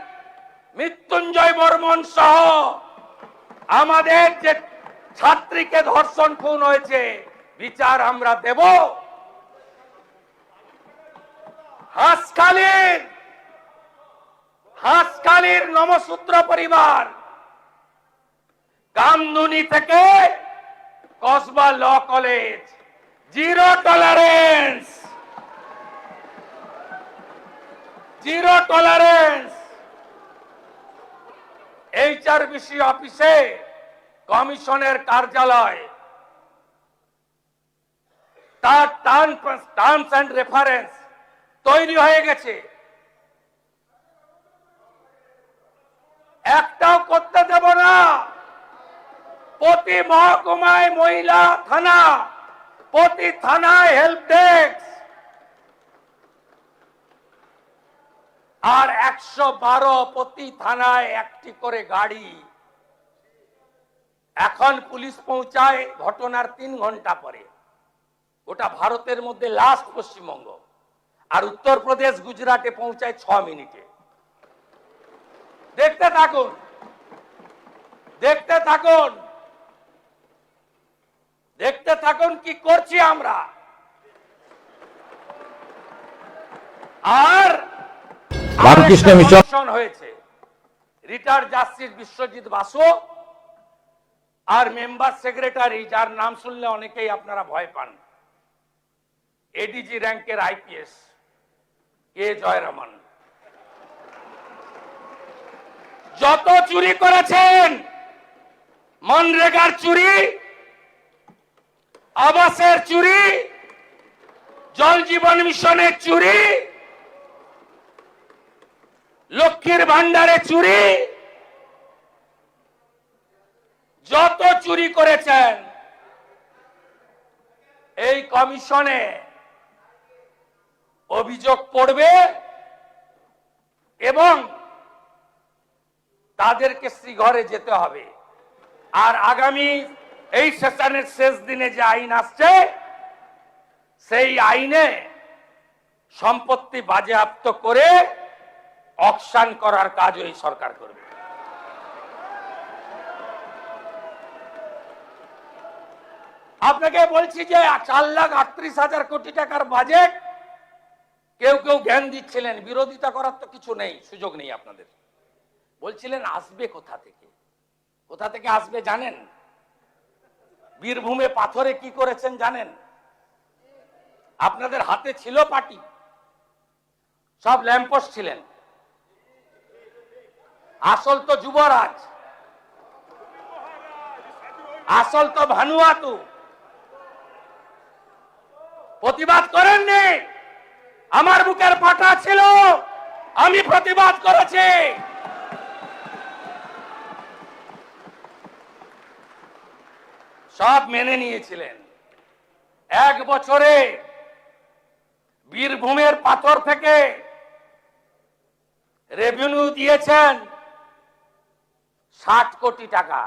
মৃত্যুঞ্জয় বর্মন সহ আমাদের যে ছাত্রীকে ধর্ষণ খুন হয়েছে, বিচার আমরা দেব। হাঁসখালির নমসূত্র পরিবার, কামদুনি থেকে Kasba law college, zero tolerance, zero tolerance. HRBC অফিসে কমিশনের কার্যালয়, তার টার্মস অ্যান্ড রেফারেন্স তৈরি হয়ে গেছে, একটাও করতে দেব না। প্রতি মহকুমায় মহিলা থানা, প্রতি থানায় হেল্প ডেস্ক, আর 112 প্রতি থানায় একটি করে গাড়ি। এখন পুলিশ পৌঁছায় ঘটনার 3 ঘন্টা পরে। ওটা ভারতের মধ্যে লাস্ট পশ্চিমবঙ্গ, আর উত্তরপ্রদেশ গুজরাটে পৌঁছায় 6 মিনিটে। দেখতে থাকুন, দেখতে থাকুন, দেখতে থাকুন কি করছি আমরা। আর রামকৃষ্ণ মিশন হয়েছে, রিটায়ার্ড জাস্টিস বিশ্বজিৎ বাসু আর মেম্বার সেক্রেটারি, যার নাম শুনলে অনেকেই আপনারা ভয় পান, এডিজি র্যাঙ্কের আইপিএস কে জয়রমন, যত চুরি করেছেন, মনরেগার চুরি, আবাসের চুরি, জল জীবন মিশনের চুরি, লক্ষ্মীর ভান্ডারে চুরি, যত চুরি করেছেন এই কমিশনে অভিযোগ পড়বে এবং তাদেরকে শ্রীঘরে যেতে হবে। আর আগামী এই সেশনের শেষ দিনে যে আইন আসছে, সেই আইনে সম্পত্তি বাজেয়াপ্ত করে অকশন করার কাজ এই সরকার করবে। আপনাকে বলছি যে 4,38,000 কোটি টাকার বাজেট, কেউ কেউ জ্ঞান দিচ্ছিলেন, বিরোধিতা করার তো কিছু নেই, সুযোগ নেই আপনাদের। বলছিলেন আসবে কোথা থেকে, কোথা থেকে আসবে জানেন? বীরভূমে পাথরে কি করেছেন জানেন? আপনাদের হাতে ছিল পার্টি, সব ল্যাম্পোস্ট ছিলেন, আসল তো যুবরাজ, আসল তো ভানুয়াতু। প্রতিবাদ করেননি, আমার বুকের পাটা ছিল, আমি প্রতিবাদ করেছি। সব মেনে নিয়েছিলেন। 1 বছরে বীরভূমের পাথর থেকে রেভিনিউ দিয়েছেন 60 কোটি টাকা।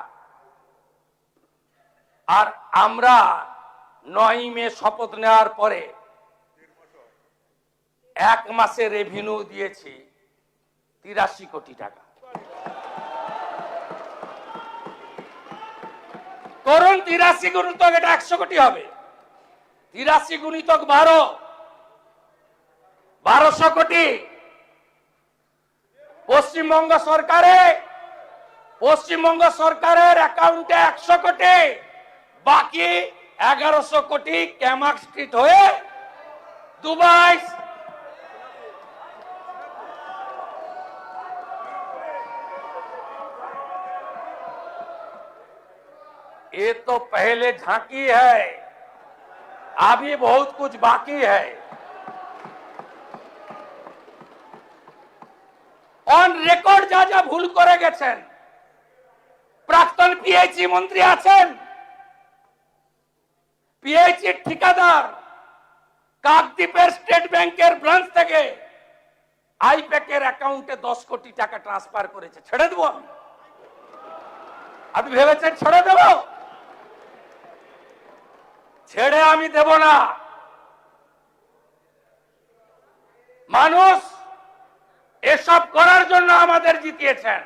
আর আমরা 9 মে শপথ নেওয়ার পরে 1 মাসে রেভিনিউ দিয়েছি 83 কোটি টাকা। করুন 83 গুণিতক, এটা 100 কোটি হবে। 83 গুণিতক 12, 1200 কোটি। পশ্চিমবঙ্গ সরকারের অ্যাকাউন্টে 100 কোটি, বাকি 1100 কোটি ক্যামাক স্ট্রিট হয়ে দুবাই। ये तो पहले झांकी है, अभी बहुत कुछ बाकी है। অন রেকর্ড যা যা ভুল করে গেছেন, প্রাক্তন পিএইচই মন্ত্রী আছেন, পিএইচই ঠিকাদার কাকদ্বীপের স্টেট ব্যাংকের ব্রাঞ্চ থেকে আইপ্যাকের অ্যাকাউন্টে 10 কোটি টাকা ট্রান্সফার করেছে। ছেড়ে দেবো আমি? আপনি ভেবেছেন ছেড়ে দেব? ছেড়ে আমি দেব না। মানুষ এসব করার জন্য আমাদের জিতিয়েছেন।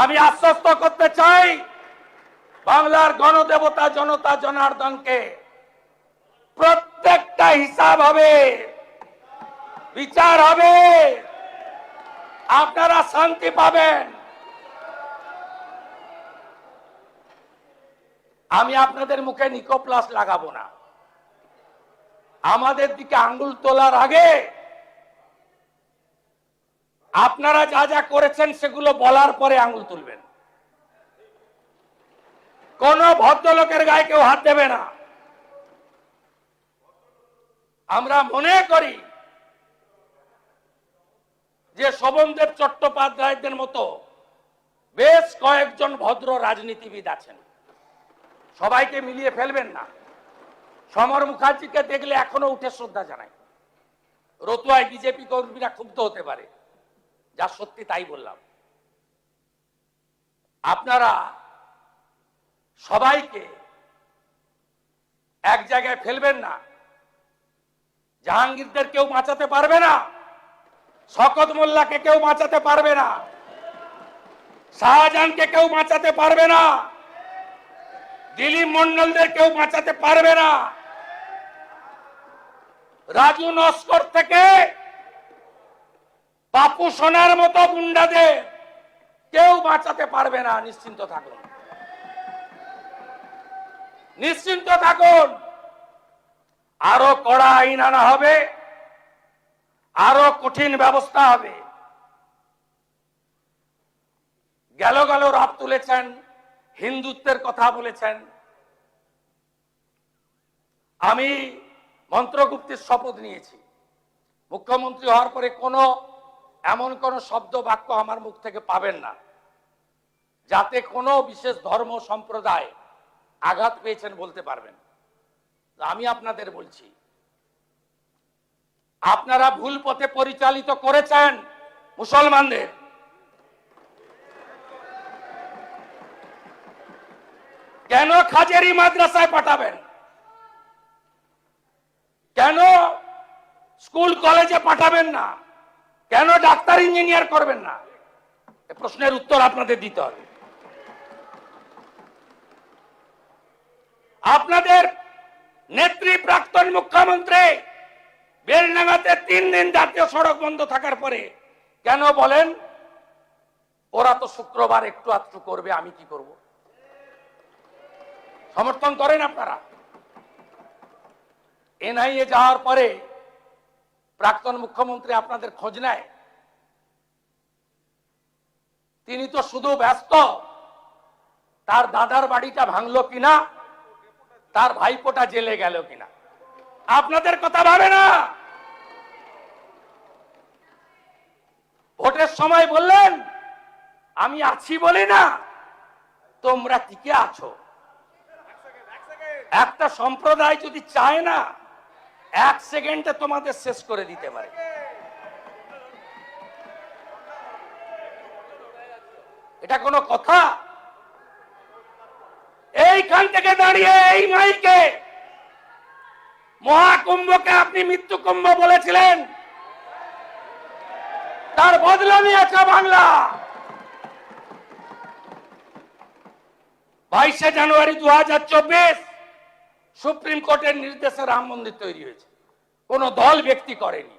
আমি আশ্বস্ত করতে চাই বাংলার গণদেবতা জনতা জনার্দনকে, প্রত্যেকটা হিসাব হবে, বিচার হবে, আপনারা শান্তি পাবেন। আমি আপনাদের মুখে নিকোপ্লাস লাগাবো না। আমাদের দিকে আঙ্গুল তোলার আগে আপনারা যা যা করেছেন সেগুলো বলার পরে আঙুল তুলবেন। কোন ভদ্রলোকের গায়ে কেউ হাত দেবে না। আমরা মনে করি যে শোভনদেব চট্টোপাধ্যায়দের মতো বেশ কয়েকজন ভদ্র রাজনীতিবিদ আছেন, সবাইকে মিলিয়ে ফেলবেন না। সমর মুখার্জিকে দেখলে এখনো উঠে শ্রদ্ধা জানাই। রতুয়ায় বিজেপি কর্মীরা ক্ষুব্ধ হতে পারে, যা সত্যি তাই বললাম। আপনারা সবাইকে এক জায়গায় ফেলবেন না। জাহাঙ্গীরদের কেউ বাঁচাতে পারবে না, শকত মোল্লাকে কেউ বাঁচাতে পারবে না, শাহজাহানকে কেউ বাঁচাতে পারবে না, দিলীপ মন্ডলদের কেউ বাঁচাতে পারবে না, রাজু নস্কর থেকে বাপু সোনার মতো গুন্ডাদের কেউ বাঁচাতে পারবে না। নিশ্চিন্ত থাকুন, নিশ্চিন্ত থাকুন। আরো কড়া আইন আনা হবে, আরো কঠিন ব্যবস্থা হবে। গেল গেল রাত তুলেছেন, হিন্দুত্বের কথা বলেছেন। আমি মন্ত্রগুপ্তের শপথ নিয়েছি, মুখ্যমন্ত্রী হওয়ার পরে এমন কোন শব্দ বাক্য আমার মুখ থেকে পাবেন না যাতে কোনো বিশেষ ধর্ম সম্প্রদায় আঘাত পেয়েছেন বলতে পারবেন। আমি আপনাদের বলছি, আপনারা ভুল পথে পরিচালিত করেছেন মুসলমানদের। কেন খাজেরি মাদ্রাসায় পাঠাবেন? কেন স্কুল কলেজে পাঠাবেন না? কেন ডাক্তার ইঞ্জিনিয়ার করবেন না? এই প্রশ্নের উত্তর আপনাদের দিতে হবে। আপনাদের নেত্রী প্রাক্তন মুখ্যমন্ত্রী বেলডাঙ্গাতে 3 দিন জাতীয় সড়ক বন্ধ থাকার পরে কেন বলেন ওরা তো শুক্রবার একটু আধটু করবে, আমি কি করব? সমর্থন করেন আপনারা? এনআইএ যাওয়ার পরে প্রাক্তন মুখ্যমন্ত্রী আপনাদের খোঁজ নেয়? তিনি তো শুধু ব্যস্ত তার দাদার বাড়িটা ভাঙলো কিনা, তার ভাইপোটা জেলে গেল কিনা। আপনাদের কথা ভাবে না। ভোটের সময় বললেন আমি আছি বলি না তোমরা টিকে আছো। একটা সম্প্রদায় যদি চায় না 1 সেকেন্ডে তোমাদের শেষ করে দিতে পারে। এটা কোনো কথা? এইখান থেকে দাঁড়িয়ে এই মাইকে মহাকুম্ভকে আপনি মৃত্যু কুম্ভ বলেছিলেন, তার বদলা নিয়েছে বাংলা। 22শে জানুয়ারি 2024 সুপ্রিম কোর্টের নির্দেশে রাম মন্দির তৈরি হয়েছে। কোন দল ব্যক্তি করেনি,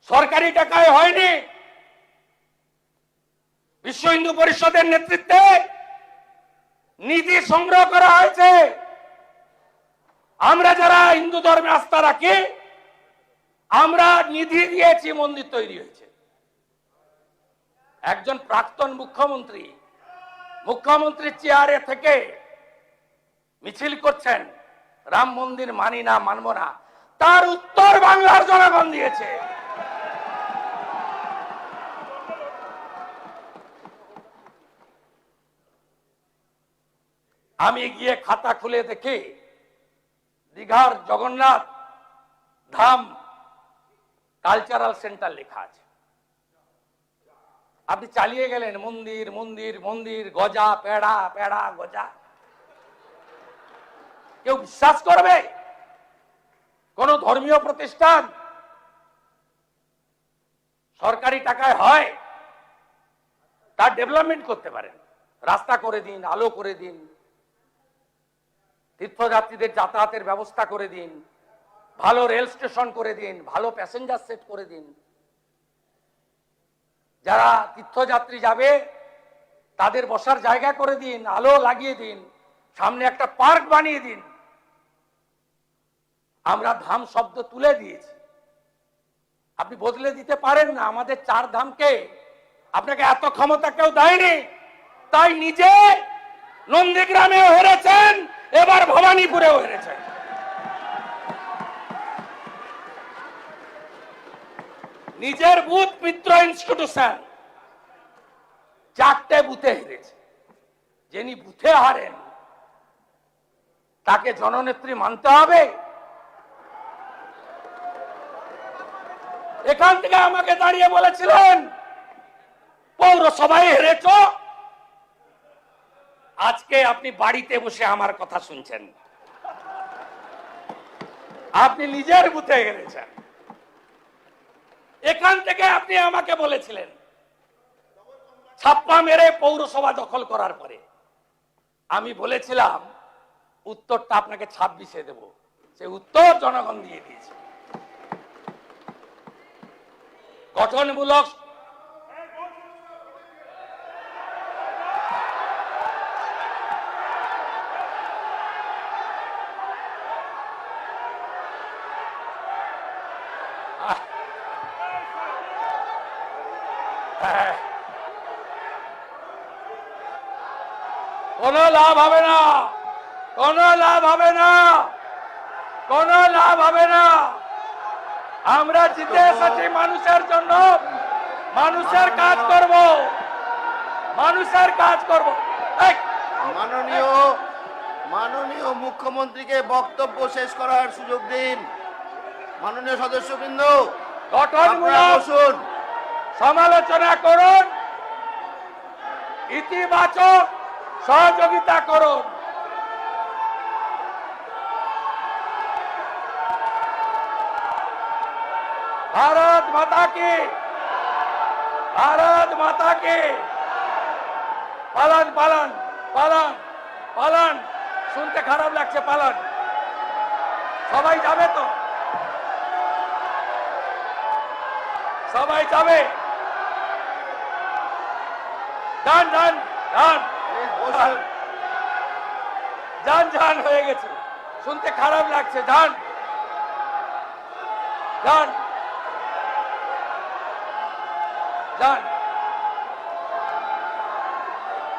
সরকারি টাকায় হয়নি। বিশ্ব হিন্দু পরিষদের নেতৃত্বে নিধি সংগ্রহ করা হয়েছে। আমরা যারা হিন্দু ধর্মে আস্থা রাখি আমরা নিধি দিয়েছি, মন্দির তৈরি হয়েছে। একজন প্রাক্তন মুখ্যমন্ত্রীর চেয়ারে থেকে মিছিল করছেন রাম মন্দির মানি না, মানব না। তার উত্তর বাংলার জনগণ দিয়েছে। আমি গিয়ে খাতা খুলে দেখি দীঘার জগন্নাথ ধাম কালচারাল সেন্টার লেখা আছে। আপনি চালিয়ে গেলেন মন্দির মন্দির মন্দির, গজা পেড়া পেড়া গজা। কেউ বিশ্বাস করবে? কোন ধর্মীয় প্রতিষ্ঠান সরকারি টাকায় হয় তার ডেভেলপমেন্ট করতে পারেন। রাস্তা করে দিন, আলো করে দিন, তীর্থযাত্রীদের যাতায়াতের ব্যবস্থা করে দিন, ভালো রেল স্টেশন করে দিন, ভালো প্যাসেঞ্জার সেট করে দিন। যারা তীর্থযাত্রী যাবে তাদের বসার জায়গা করে দিন, আলো লাগিয়ে দিন, সামনে একটা পার্ক বানিয়ে দিন। আমরা ধাম শব্দ তুলে দিয়েছি। আপনি বদলে দিতে পারেন না আমাদের চার ধামকে। আপনাকে এত ক্ষমতা কেউ দেয়নি, তাই নিজে নন্দীগ্রামেও হেরেছেন, এবার ভবানীপুরেও হেরেছেন। নিজের বুথ মিত্র ইনস্টিটিউশন 4টে বুথে হেরেছে। যিনি বুথে হারেন তাকে জননেত্রী মানতে হবে? এখান থেকে আমাকে দাঁড়িয়ে বলেছিলেন পৌরসভায় হেরেছ, আজকে আপনি বাড়িতে বসে আমার কথা শুনছেন। আপনি নিজের বুথে হেরেছেন। এখান থেকে আপনি আমাকে বলেছিলেন ছাপ্পা মেরে পৌরসভা দখল করার পরে আমি বলেছিলাম উত্তরটা আপনাকে 26-এ দেব। সে উত্তর জনগণ দিয়ে দিয়েছে। গঠনমূলক কোনো লাভ হবে না, কোনো লাভ হবে না, কোনো লাভ হবে না। আমরা জিতে এসেছি মানুষের জন্য, মানুষের কাজ করব, মানুষের কাজ করব। মাননীয় মুখ্যমন্ত্রীকে বক্তব্য শেষ করার সুযোগ দিন। মাননীয় সদস্যবৃন্দ, গঠনমূলক বসুন। সমালোচনা করুন, ইতিবাচক সহযোগিতা করুন। ভারত মাতা কি, ভারত মাতা কি। পালন পালন পালন পালন। শুনতে খারাপ লাগছে, পালন। সবাই যাবে তো? সবাই যাবে? যান যান যান যান যান, হয়ে গেছে। শুনতে খারাপ লাগছে, যান যান যান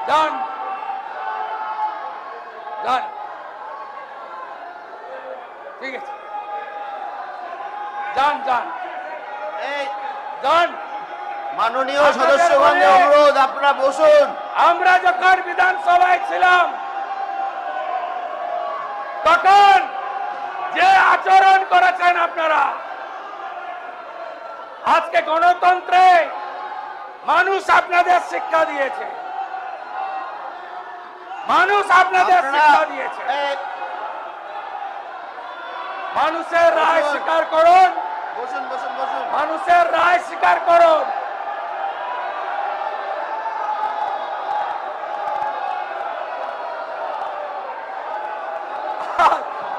যান যান। ঠিক আছে, যান যান যান। মাননীয় সদস্যগণের অনুরোধ, আপনারা বসুন। আমরা যখন বিধানসভায় ছিলাম তখন যে আচরণ করেছেন আপনারা, আজকে গণতন্ত্রে মানুষ আপনাদের শিক্ষা দিয়েছে, মানুষ আপনাদের শিক্ষা দিয়েছে। মানুষের রায় স্বীকার করুন, বসুন বসুন বসুন। মানুষের রায় স্বীকার করুন।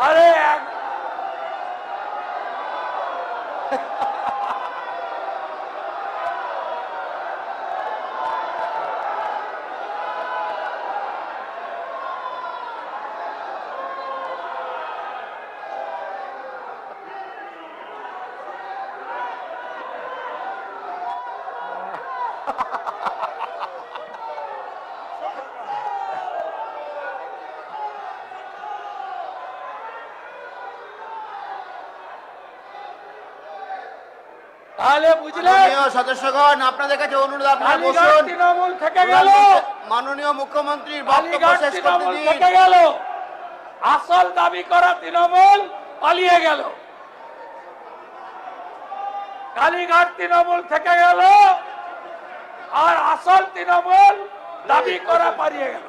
আরে তাহলে বুঝলেন? মাননীয় সদস্যগণ, আপনাদের কাছে অনুরোধ, আপনারা কালীঘাট বসুন। তৃণমূল থেকে গেল, মাননীয় মুখ্যমন্ত্রীর বক্তব্য কালীঘাট শেষ করতে তৃণমূল দিন। থেকে গেল, আসল দাবি করা তৃণমূল পালিয়ে গেল। কালীঘাট তৃণমূল থেকে গেল, আর আসল তৃণমূল দাবি করা পালিয়ে গেল।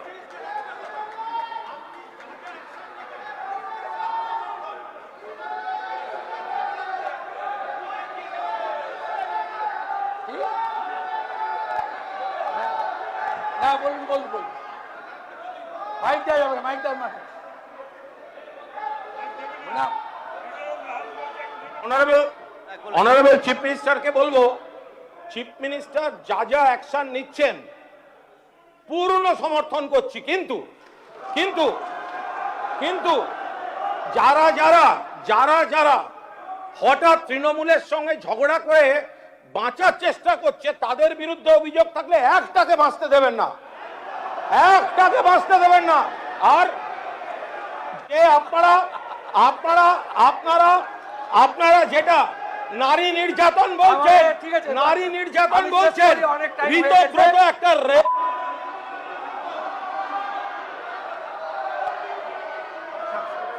না বলুন বলুন বলুন, মাইকটা যাবে, মাইকটা মাঠে না। অনারেবল চিফ মিনিস্টারকে বলবো, চিফ মিনিস্টার যা যা অ্যাকশন নিচ্ছেন পূর্ণ সমর্থন করছি, কিন্তু কিন্তু কিন্তু যারা যারা যারা যারা হঠাৎ তৃণমূলের সঙ্গে ঝগড়া করে বাঁচার চেষ্টা করছে, তাদের বিরুদ্ধে অভিযোগ থাকলে একটাকে বাঁচতে দেবেন না, একটাকে বাঁচতে দেবেন না। আর যে আপনারা আপনারা আপনারা আপনারা যেটা নারী নির্যাতন বলছেন, ঠিক আছে, নারী নির্যাতন আমি বলছেন, শেষ করি, অনেক time হয়ে গেছে। ঋতব্রত একটা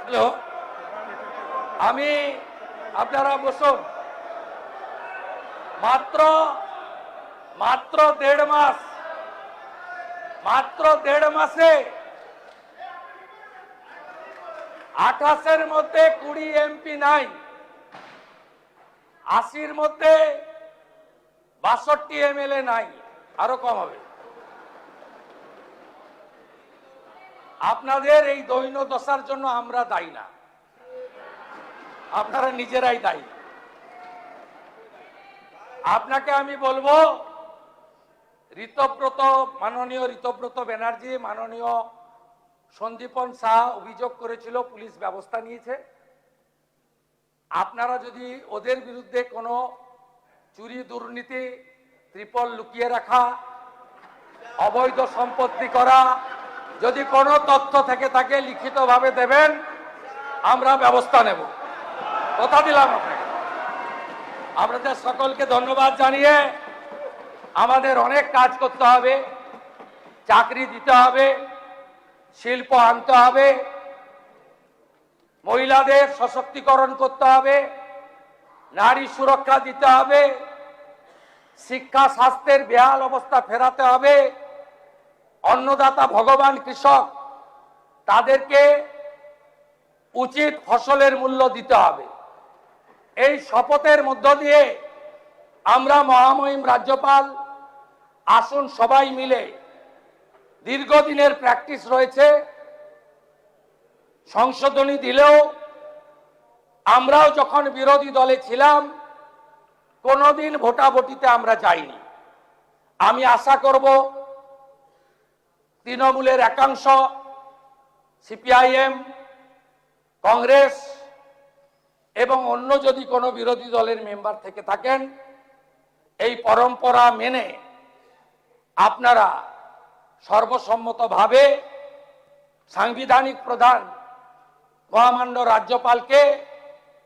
হ্যালো, আমি আপনারা বসুন। মাত্র মাত্র 1.5 মাস, মাত্র 1.5 মাসে 28-এর মধ্যে 20 এমপি নাই, 80-র মধ্যে 62 এমএলএ নাই, আরো কম হবে। আপনাদের এই দৈন্য দশার জন্য আমরা দায়ী না, আপনারা নিজেরাই দায়ী। আপনাকে আমি বলবো, ঋতব্রত, মাননীয় ঋতব্রত ব্যানার্জি, মাননীয় সন্দীপন শাহ অভিযোগ করেছিল, পুলিশ ব্যবস্থা নিয়েছে। আপনারা যদি ওদের বিরুদ্ধে কোনো চুরি, দুর্নীতি, ত্রিপল লুকিয়ে রাখা, অবৈধ সম্পত্তি করা, যদি কোনো তথ্য থেকে থাকে লিখিতভাবে দেবেন, আমরা ব্যবস্থা নেব, কথা দিলাম আপনাকে। আপনাদের সকলকে ধন্যবাদ জানিয়ে, আমাদের অনেক কাজ করতে হবে, চাকরি দিতে হবে, শিল্প আনতে হবে, মহিলাদের সশক্তিকরণ করতে হবে, নারী সুরক্ষা দিতে হবে, শিক্ষা স্বাস্থ্যের বেহাল অবস্থা ফেরাতে হবে, অন্নদাতা ভগবান কৃষক, তাদেরকে উচিত ফসলের মূল্য দিতে হবে। এই শপথের মধ্য দিয়ে আমরা মহামহিম রাজ্যপাল, আসুন সবাই মিলে, দীর্ঘদিনের প্র্যাকটিস রয়েছে, সংশোধনী দিলেও আমরাও যখন বিরোধী দলে ছিলাম কোনোদিন ভোটাভুটিতে আমরা যাইনি। আমি আশা করব তৃণমূলের একাংশ, সিপিআইএম, কংগ্রেস এবং অন্য যদি কোনো বিরোধী দলের মেম্বার থেকে থাকেন, এই পরম্পরা মেনে আপনারা সর্বসম্মতভাবে সাংবিধানিক প্রধান মহামান্য রাজ্যপালকে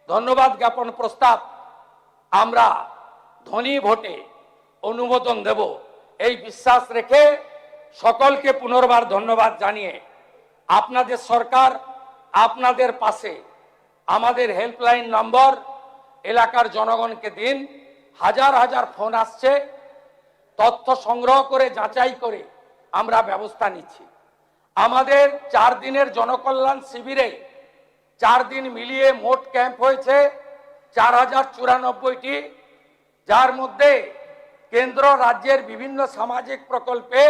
ধন্যবাদ জ্ঞাপন প্রস্তাব আমরা ধ্বনি ভোটে অনুমোদন দেব, এই বিশ্বাস রেখে সকলকে পুনর্বার ধন্যবাদ জানিয়ে, আপনাদের সরকার আপনাদের পাশে, আমাদের হেল্পলাইন নম্বর এলাকার জনগণকে দিন। হাজার হাজার ফোন আসছে, তথ্য সংগ্রহ করে যাচাই করে আমরা ব্যবস্থা নিচ্ছি। আমাদের 4 দিনের জনকল্যাণ শিবিরে 4 দিন মিলিয়ে মোট ক্যাম্প হয়েছে 4094টি, যার মধ্যে কেন্দ্র রাজ্যের বিভিন্ন সামাজিক প্রকল্পে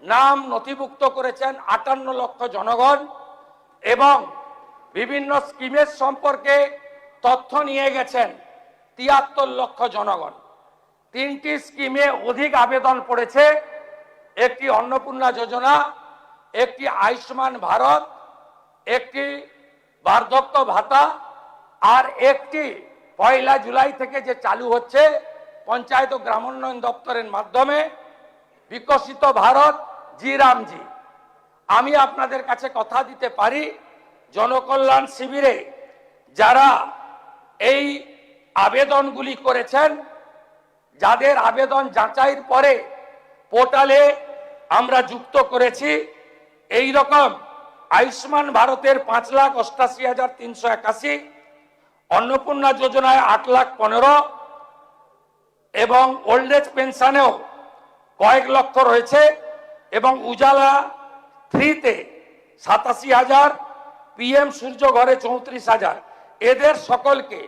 নাম নথিভুক্ত করেছেন 58 লক্ষ জনগণ এবং বিভিন্ন স্কিমের সম্পর্কে তথ্য নিয়ে গেছেন 73 লক্ষ জনগণ। 3টি স্কিমে অধিক আবেদন পড়েছে, একটি অন্নপূর্ণা যোজনা, একটি আয়ুষ্মান ভারত, একটি বার্ধক্য ভাতা, আর একটি 1 জুলাই থেকে যে চালু হচ্ছে পঞ্চায়েত ও গ্রামোন্নয়ন দপ্তরের মাধ্যমে বিকশিত ভারত জি রামজি। আমি আপনাদের কাছে কথা দিতে পারি, জনকল্যাণ শিবিরে যারা এই আবেদনগুলি করেছেন, যাদের আবেদন যাচাইয়ের পরে পোর্টালে আমরা যুক্ত করেছি, এই রকম আয়ুষ্মান ভারতের 5,88,381, অন্নপূর্ণা যোজনায় 8,15,000 এবং ওল্ড এজ পেনশনেও কয়েক লক্ষ রয়েছে এবং উজালা 3-তে 87,000, পিএম সূর্য ঘরে 34,000। এদের সকলকে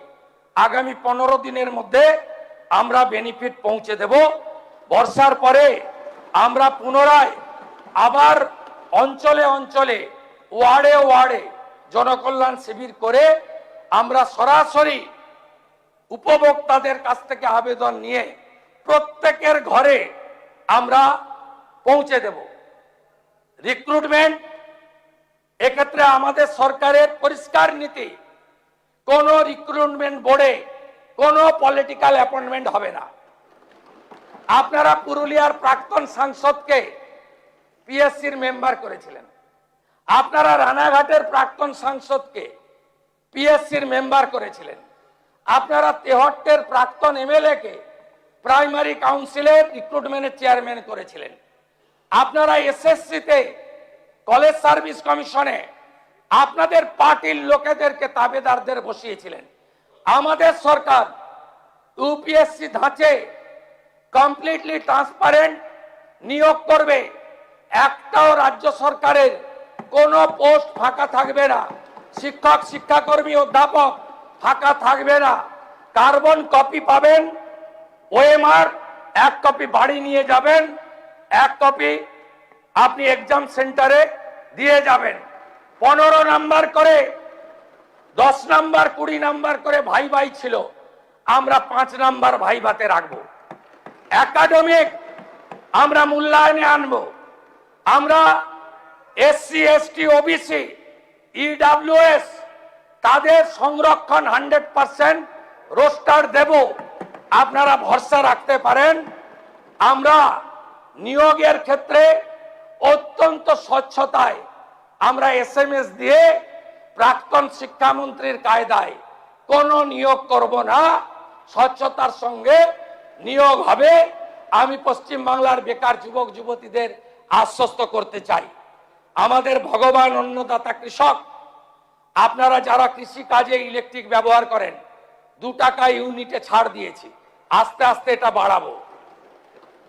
আগামী 15 দিনের মধ্যে আমরা বেনিফিট পৌঁছে দেব। বর্ষার পরে আমরা পুনরায় আবার অঞ্চলে অঞ্চলে, ওয়ার্ডে ওয়ার্ডে জনকল্যাণ শিবির করে আমরা সরাসরি উপভোক্তাদের কাছ থেকে আবেদন নিয়ে প্রত্যেকের ঘরে আমরা পৌঁছে দেব। রিক্রুটমেন্ট, এক্ষেত্রে আমাদের সরকারের পরিষ্কার নীতি, কোনো রিক্রুটমেন্ট বোর্ডে কোনো পলিটিক্যাল অ্যাপয়েন্টমেন্ট হবে না। আপনারা পুরুলিয়ার প্রাক্তন সাংসদকে পিএসসির মেম্বার করেছিলেন, আপনারা রানাঘাটের প্রাক্তন সাংসদকে পিএসসির মেম্বার করেছিলেন, আপনারা তেহট্টের প্রাক্তন এমএলএ কে প্রাইমারি কাউন্সিলের রিক্রুটমেন্টের চেয়ারম্যান করেছিলেন, আপনারা এসএসসিতে কলেজ সার্ভিস কমিশনে আপনাদের পার্টির লোকেদেরকে তাবেদারদের বসিয়েছিলেন। আমাদের সরকার ইউপিএসসি ধাঁচে কমপ্লিটলি ট্রান্সপারেন্ট নিয়োগ করবে, একটাও রাজ্য সরকারের কোনো পোস্ট ফাঁকা থাকবে না, শিক্ষক শিক্ষাকর্মী অধ্যাপক ফাঁকা থাকবে না। কার্বন কপি পাবেন, ওএমআর এক কপি বাড়ি নিয়ে যাবেন, এক কপি আপনি এক্সাম সেন্টারে দিয়ে যাবেন। 15 নাম্বার করে 10 নাম্বার 20 নাম্বার করে ভাই ভাই ছিল, আমরা 5 নাম্বার ভাই ভাতে রাখবো। একাডেমিক আমরা মূল্যায়নে আনবো। আমরা এসসি এসটি ওবিসি ইডব্লিউএস তাদের সংরক্ষণ 100% রোস্টার দেব, আপনারা ভরসা রাখতে পারেন। আমরা নিয়োগের ক্ষেত্রে অত্যন্ত স্বচ্ছতায় আমরা এসএমএস দিয়ে প্রাক্তন শিক্ষামন্ত্রীর কায়দায় কোনো নিয়োগ করব না, স্বচ্ছতার সঙ্গে নিয়োগ হবে। আমি পশ্চিম বাংলার বেকার যুবক যুবতীদের আশ্বস্ত করতে চাই, আমাদের ভগবান অন্নদাতা কৃষক, আপনারা যারা কৃষি কাজে ইলেকট্রিক ব্যবহার করেন 2 টাকা ইউনিটে ছাড় দিয়েছি, আস্তে আস্তে এটা বাড়াবো।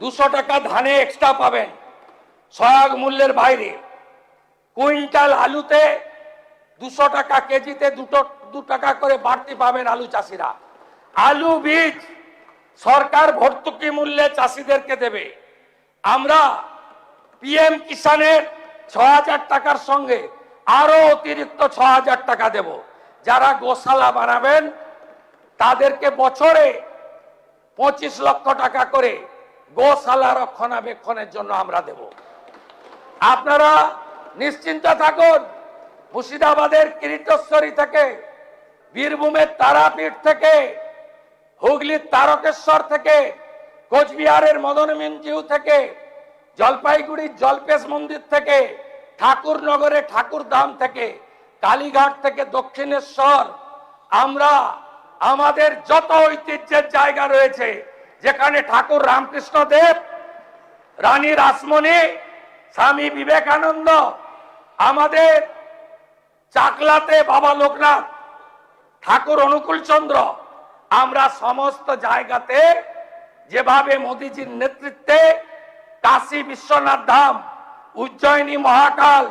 200 টাকা ধানে এক্সট্রা পাবেন সহায়ক মূল্যের বাইরে। কুইন্টাল আলুতে 200 টাকা কেজিতে 2 টাকা করে বাড়তি পাবেন আলু চাষিরা। আলু বীজ সরকার ভর্তুকি মূল্যে চাষিদেরকে দেবে। আমরা পিএম কিষানের 6000 টাকার সঙ্গে আরো অতিরিক্ত 6000 টাকা দেব। যারা গোশালা বানাবেন তাদেরকে বছরে 25 লক্ষ টাকা করে গোশালা রক্ষণাবেক্ষণের জন্য আমরা দেব। আপনারা নিশ্চিন্ত থাকুন, মুর্শিদাবাদের কিরিটেশ্বরী থেকে, বীরভূমের তারাপীঠ থেকে, হুগলির তারকেশ্বর থেকে, কোচবিহারের মদনমিঞ্জিউ থেকে, জলপাইগুড়ির জলপেশ মন্দির থেকে, ঠাকুরনগরে ঠাকুরধাম থেকে, কালীঘাট থেকে দক্ষিণেশ্বর, আমরা আমাদের যত ঐতিহ্যের জায়গা রয়েছে যেখানে ঠাকুর রামকৃষ্ণ দেব, রানী রাসমণি, স্বামী বিবেকানন্দ, আমাদের চাকলাতে বাবা লোকনাথ, ঠাকুর অনুকূল চন্দ্র, আমরা সমস্ত জায়গাতে যেভাবে মোদীজির নেতৃত্বে কাশী বিশ্বনাথ ধাম, উজ্জয়িনী মহাকাল,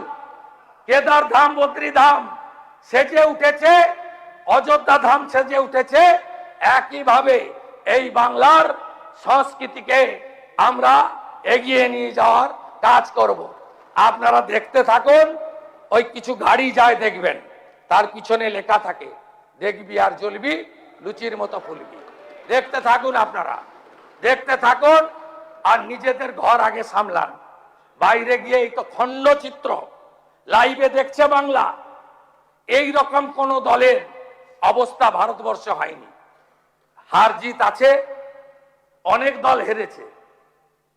কেদার ধাম, বদ্রী ধাম সেজে উঠেছে, অযোধ্যা ধাম সেজে উঠেছে, একইভাবে এই বাংলার সংস্কৃতিকে আমরা এগিয়ে নিয়ে যাওয়ার কাজ করব। আপনারা দেখতে থাকুন, ওই কিছু গাড়ি যায় দেখবেন, তার পিছনে লেখা থাকে দেখবি আর জ্বলবি লুচির মতো ফুলবি। দেখতে থাকুন, আপনারা দেখতে থাকুন, আর নিজেদের ঘর আগে সামলান। বাইরে গিয়ে এই তো খণ্ডচিত্র লাইভে দেখছে বাংলা, এই রকম কোন দলের অবস্থা ভারতবর্ষে হয়নি। হার জিত আছে, অনেক দল হেরেছে,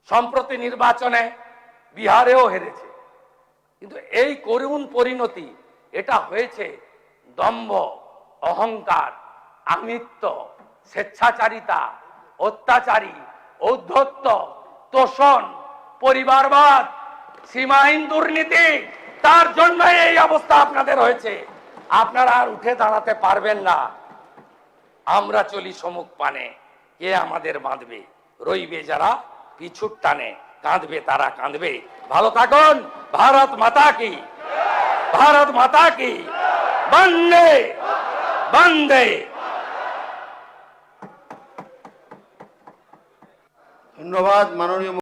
সম্প্রতি নির্বাচনে বিহারেও হেরেছে, কিন্তু এই করুণ পরিণতি এটা হয়েছে দম্ভ, অহংকার, আমিত্ব, স্বেচ্ছাচারিতা, অত্যাচারী, ঔদ্ধত্য, তোষণ, পরিবারবাদ, সীমাহীন দুর্নীতি, তার জন্য এই অবস্থা আপনাদের হয়েছে। আপনারা আর উঠে দাঁড়াতে পারবেন না। আমরা চলি সমুখ পানে, কে আমাদের বাঁধবে? রইবে যারা পিছুর টানে, কাঁদবে তারা কাঁদবে। ভালো থাকুন। ভারত মাতা কি, ভারত মাতা কি, বন্দে বন্দে। ধন্যবাদ মাননীয়